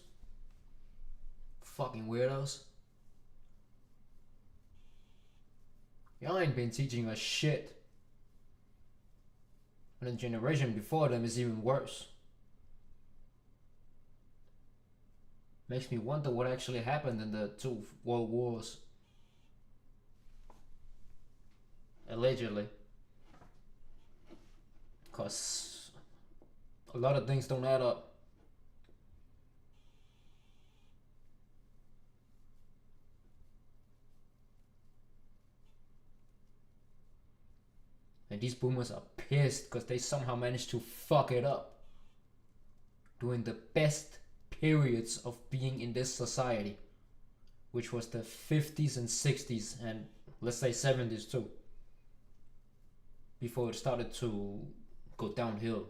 Fucking weirdos. Y'all ain't been teaching us shit. And the generation before them is even worse. Makes me wonder what actually happened in the 2 world wars. Allegedly. Cause a lot of things don't add up. And these boomers are pissed because they somehow managed to fuck it up during the best periods of being in this society, which was the 50s and 60s and let's say 70s too, before it started to go downhill.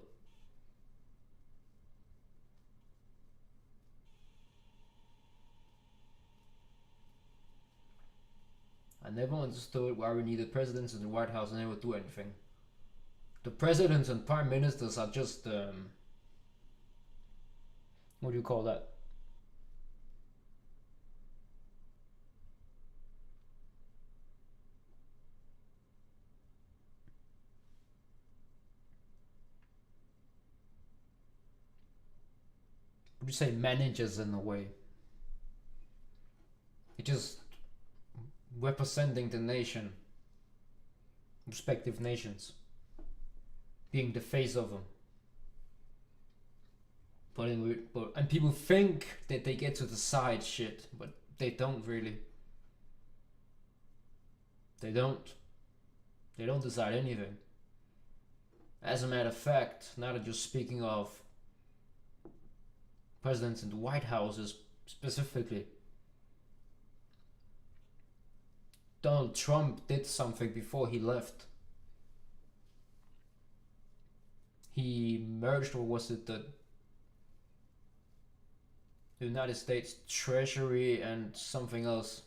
I never understood why we needed presidents in the White House and they would do anything. The presidents and prime ministers are just, what do you call that? Would you say managers in a way? It just representing the nation, respective nations, being the face of them. And people think that they get to decide shit, but they don't really. They don't decide anything. As a matter of fact, now that you're speaking of presidents in the White Houses specifically, Donald Trump did something before he left. He merged, or was it the United States Treasury and something else?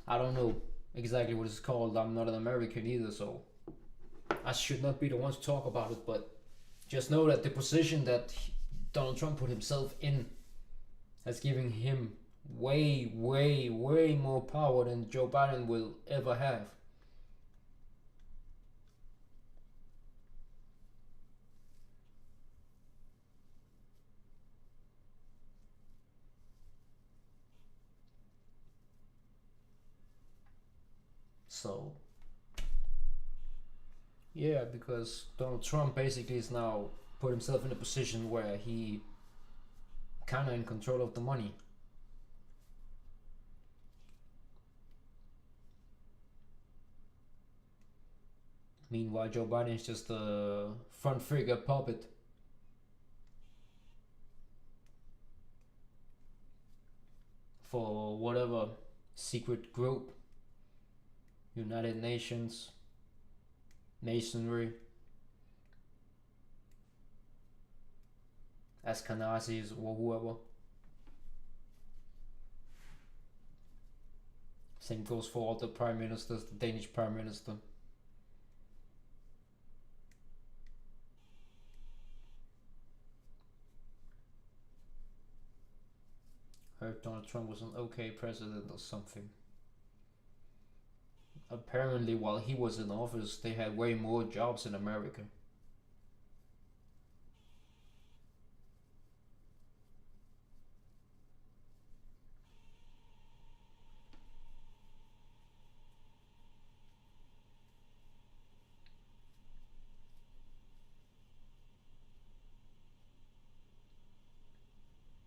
I don't know exactly what it's called. I'm not an American either, so I should not be the one to talk about it, but just know that the position that Donald Trump put himself in has given him way more power than Joe Biden will ever have. So yeah, because Donald Trump basically is now put himself in a position where he kinda in control of the money. Meanwhile, Joe Biden is just a front figure puppet. For whatever secret group, United Nations, Masonry, Ashkenazis, or whoever. Same goes for all the prime ministers, the Danish prime minister. Heard Donald Trump was an okay president or something. Apparently, while he was in office, they had way more jobs in America.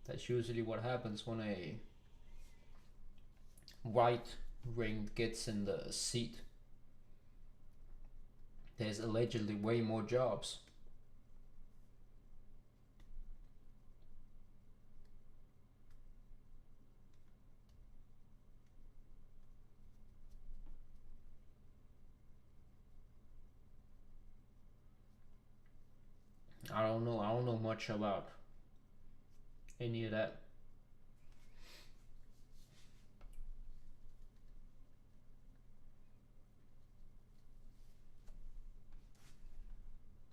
That's usually what happens when a right wing gets in the seat. There's allegedly way more jobs. I don't know much about any of that.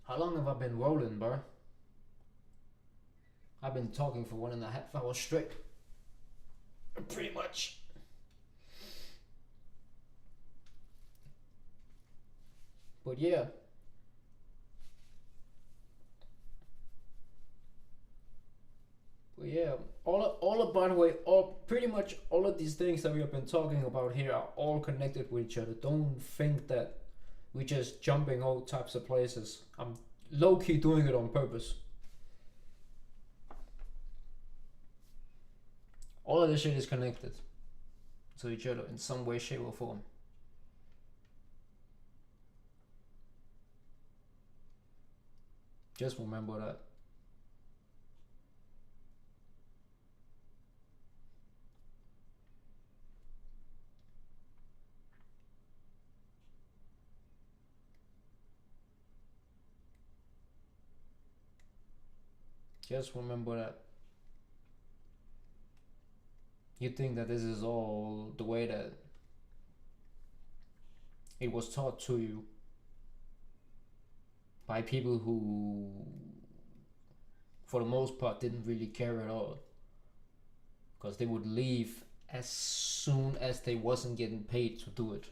How long have I been rolling, bro? I've been talking for 1.5 hours straight. Pretty much. But yeah. By the way, pretty much all of these things that we have been talking about here are all connected with each other. Don't think that we're just jumping all types of places. I'm low-key doing it on purpose. All of this shit is connected to each other in some way, shape, or form. Just remember that. Just remember that. You think that this is all the way that it was taught to you by people who, for the most part, didn't really care at all, because they would leave as soon as they wasn't getting paid to do it.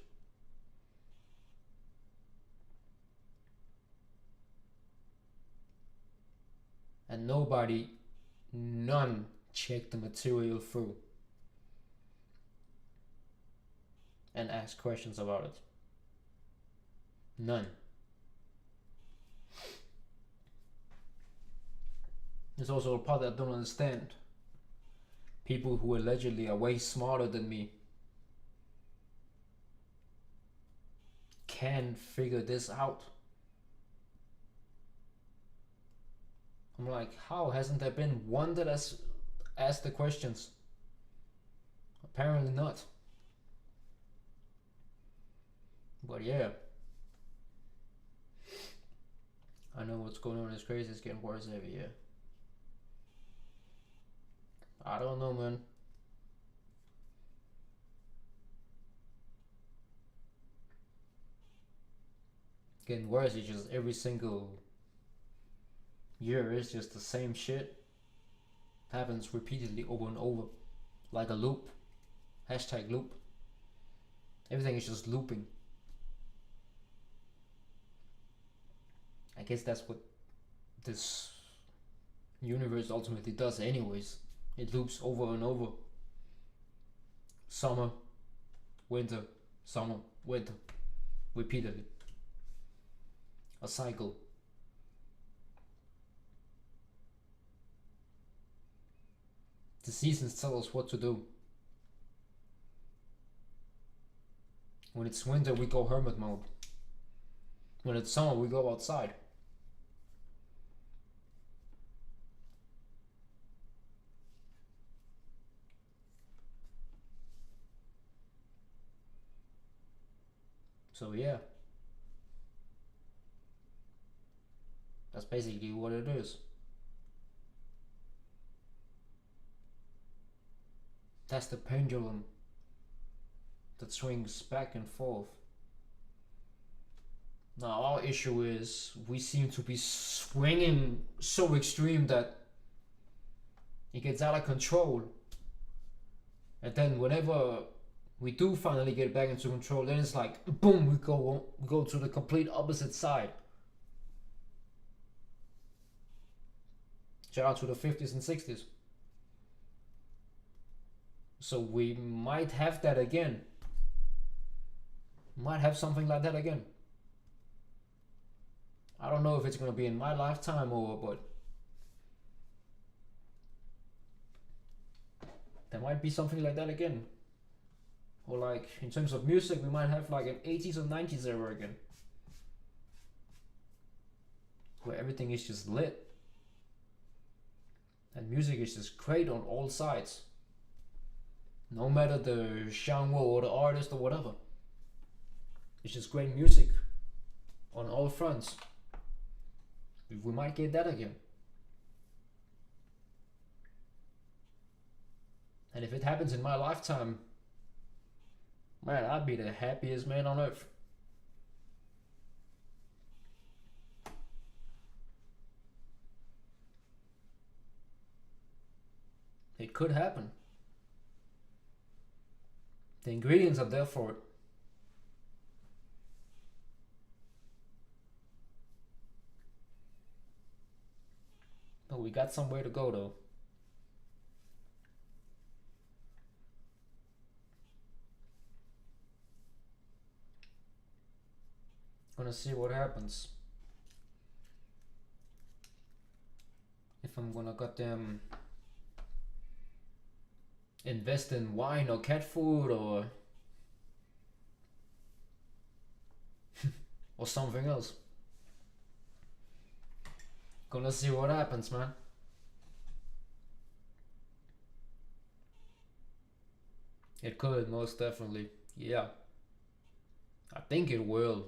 And none checked the material through and asked questions about it. None. There's also a part that I don't understand. People who allegedly are way smarter than me can figure this out. I'm like, how hasn't there been one that has asked the questions? Apparently not. But yeah, I know what's going on is crazy. It's getting worse every year. I don't know, man. Getting worse. It's just every single year is just the same shit. Happens repeatedly over and over, like a loop. Hashtag loop. Everything is just looping. I guess that's what this universe ultimately does anyways. It loops over and over. Summer, winter, summer, winter. Repeatedly. A cycle. The seasons tell us what to do. When it's winter, we go hermit mode. When it's summer, we go outside. So yeah, that's basically what it is. That's the pendulum that swings back and forth. Now our issue is we seem to be swinging so extreme that it gets out of control. And then whenever we do finally get back into control, then it's like boom, we go to the complete opposite side. Shout out to the 50s and 60s. So we might have that again. Might have something like that again. I don't know if it's gonna be in my lifetime or, but there might be something like that again. Or like in terms of music, we might have like an 80s or 90s era again, where everything is just lit and music is just great on all sides, no matter the genre or the artist or whatever. It's just great music on all fronts. We might get that again. And if it happens in my lifetime, man, I'd be the happiest man on earth. It could happen. The ingredients are there for it. But we got somewhere to go though. Gonna see what happens. If I'm gonna goddamn invest in wine or cat food or or something else. Gonna see what happens, man. It could, most definitely. Yeah. I think it will.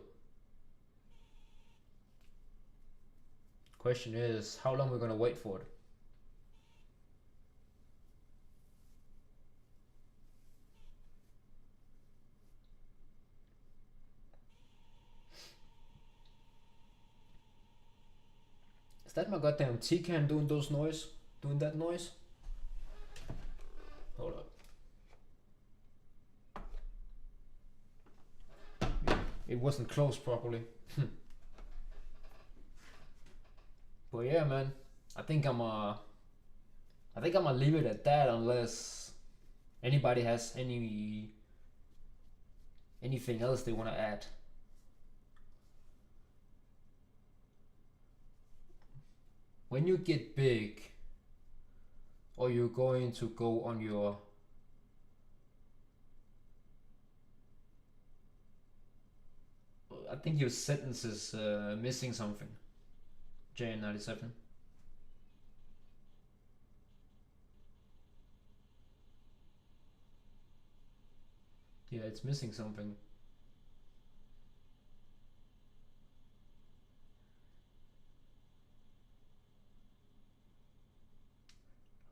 Question is, how long we're gonna wait for it? Is that my goddamn tea can doing that noise? Hold up. It wasn't closed properly. But yeah, man, I think I'm gonna leave it at that unless anybody has anything else they want to add. When you get big, or you're going to go on your I think your sentence is missing something. JN97. Yeah, it's missing something.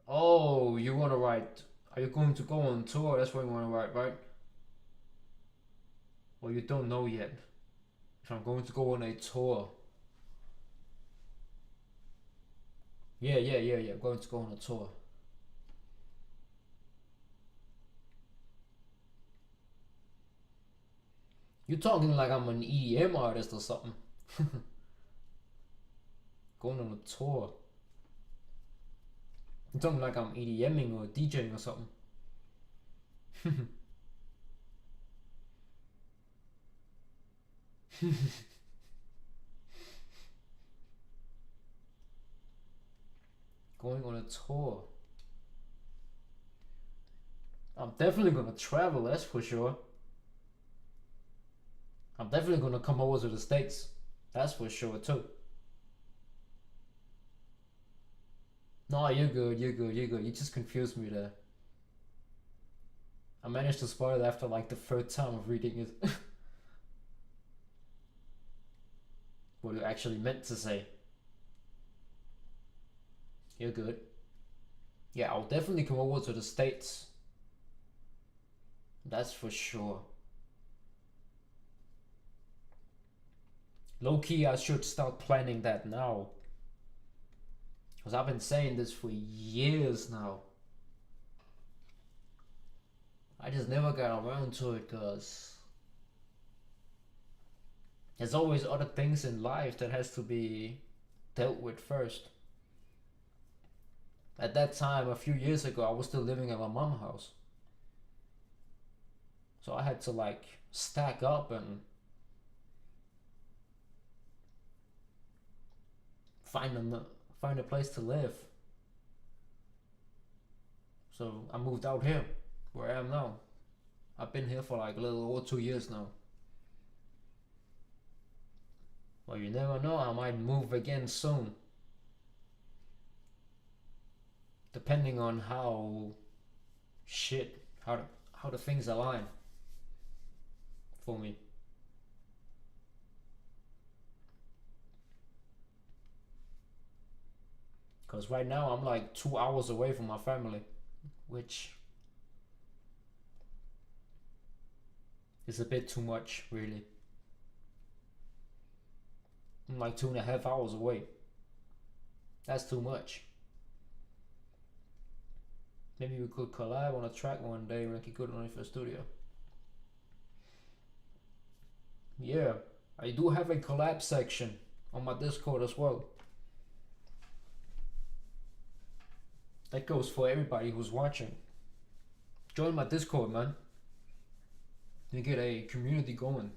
Oh, you want to write. Are you going to go on tour? That's what you want to write, right? Well, you don't know yet. If I'm going to go on a tour. Yeah. I'm going to go on a tour. You're talking like I'm an EDM artist or something. Going on a tour. You're talking like I'm EDMing or DJing or something. Going on a tour. I'm definitely gonna travel, that's for sure. I'm definitely gonna come over to the States. That's for sure too. No, you're good, you're good, you're good. You just confused me there. I managed to spot it after like the third time of reading it. What you actually meant to say. You're good. Yeah, I'll definitely come over to the States. That's for sure. Low key, I should start planning that now. Because I've been saying this for years now. I just never got around to it because there's always other things in life that has to be dealt with first. At that time, a few years ago, I was still living at my mom's house. So I had to like stack up and find a place to live. So I moved out here, where I am now. I've been here for like a little over 2 years now. Well, you never know, I might move again soon. Depending on how the things align for me. Because right now I'm like 2 hours away from my family, which is a bit too much, really. I'm like 2.5 hours away. That's too much. Maybe we could collab on a track one day when I could go to the studio. Yeah, I do have a collab section on my Discord as well. That goes for everybody who's watching. Join my Discord, man. You get a community going.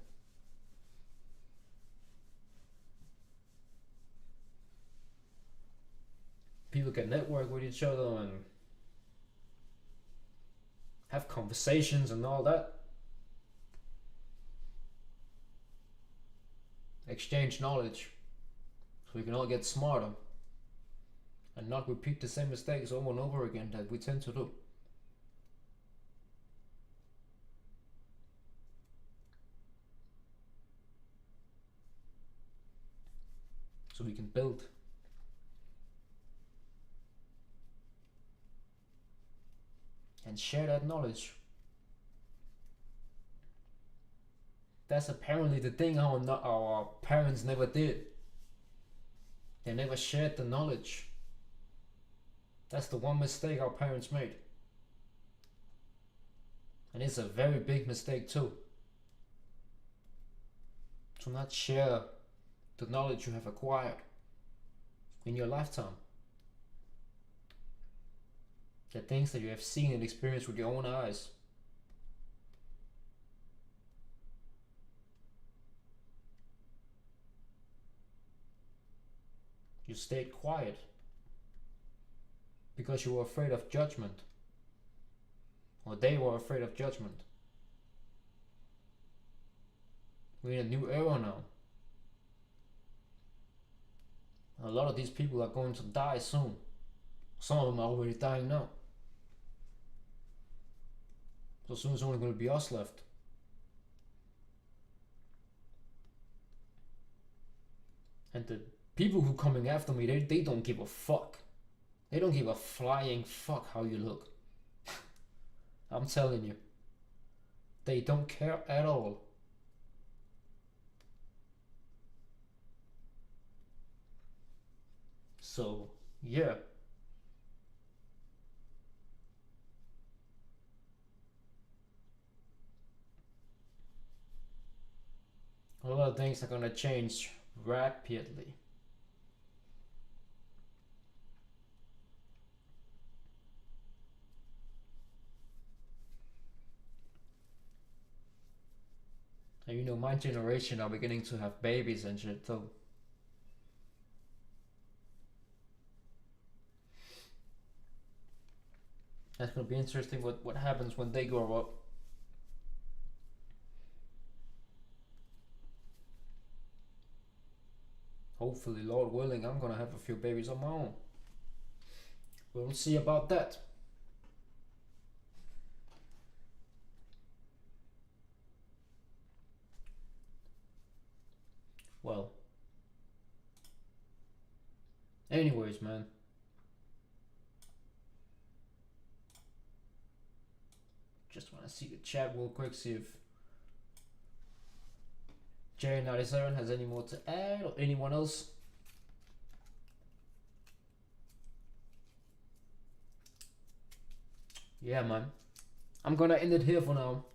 People can network with each other and have conversations and all that. Exchange knowledge so we can all get smarter and not repeat the same mistakes over and over again that we tend to do. So we can build. And share that knowledge. That's apparently the thing our parents never did. They never shared the knowledge. That's the one mistake our parents made. And it's a very big mistake too. To not share the knowledge you have acquired in your lifetime. The things that you have seen and experienced with your own eyes. You stayed quiet because you were afraid of judgment, or they were afraid of judgment. We're in a new era now. A lot of these people are going to die soon. Some of them are already dying now. So soon it's only going to be us left. And the people who are coming after me, they don't give a fuck. They don't give a flying fuck how you look. I'm telling you. They don't care at all. So, yeah. A lot of things are gonna change rapidly. And you know, my generation are beginning to have babies and shit too. That's gonna be interesting what happens when they grow up. hopefully, Lord willing, I'm gonna have a few babies on my own. We'll see about that. Well, anyways, man. Just want to see the chat real quick, see if J97 has any more to add or anyone else. Yeah, man. I'm gonna end it here for now.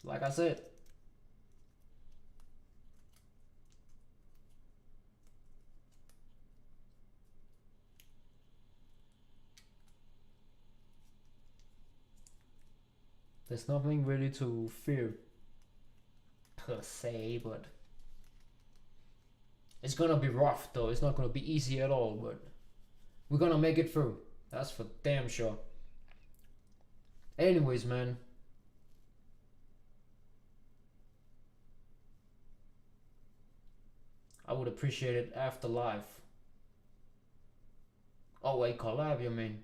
Like I said, there's nothing really to fear per se, but it's gonna be rough though. It's not gonna be easy at all, but we're gonna make it through. That's for damn sure. Anyways, man. I would appreciate it after live. Oh wait, collab, you mean?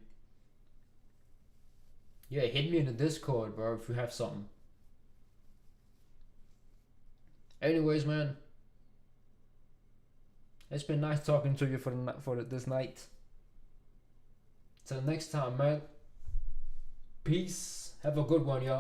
Yeah, hit me in the Discord, bro, if you have something. Anyways, man. It's been nice talking to you for this night. Till next time, man. Peace. Have a good one, y'all.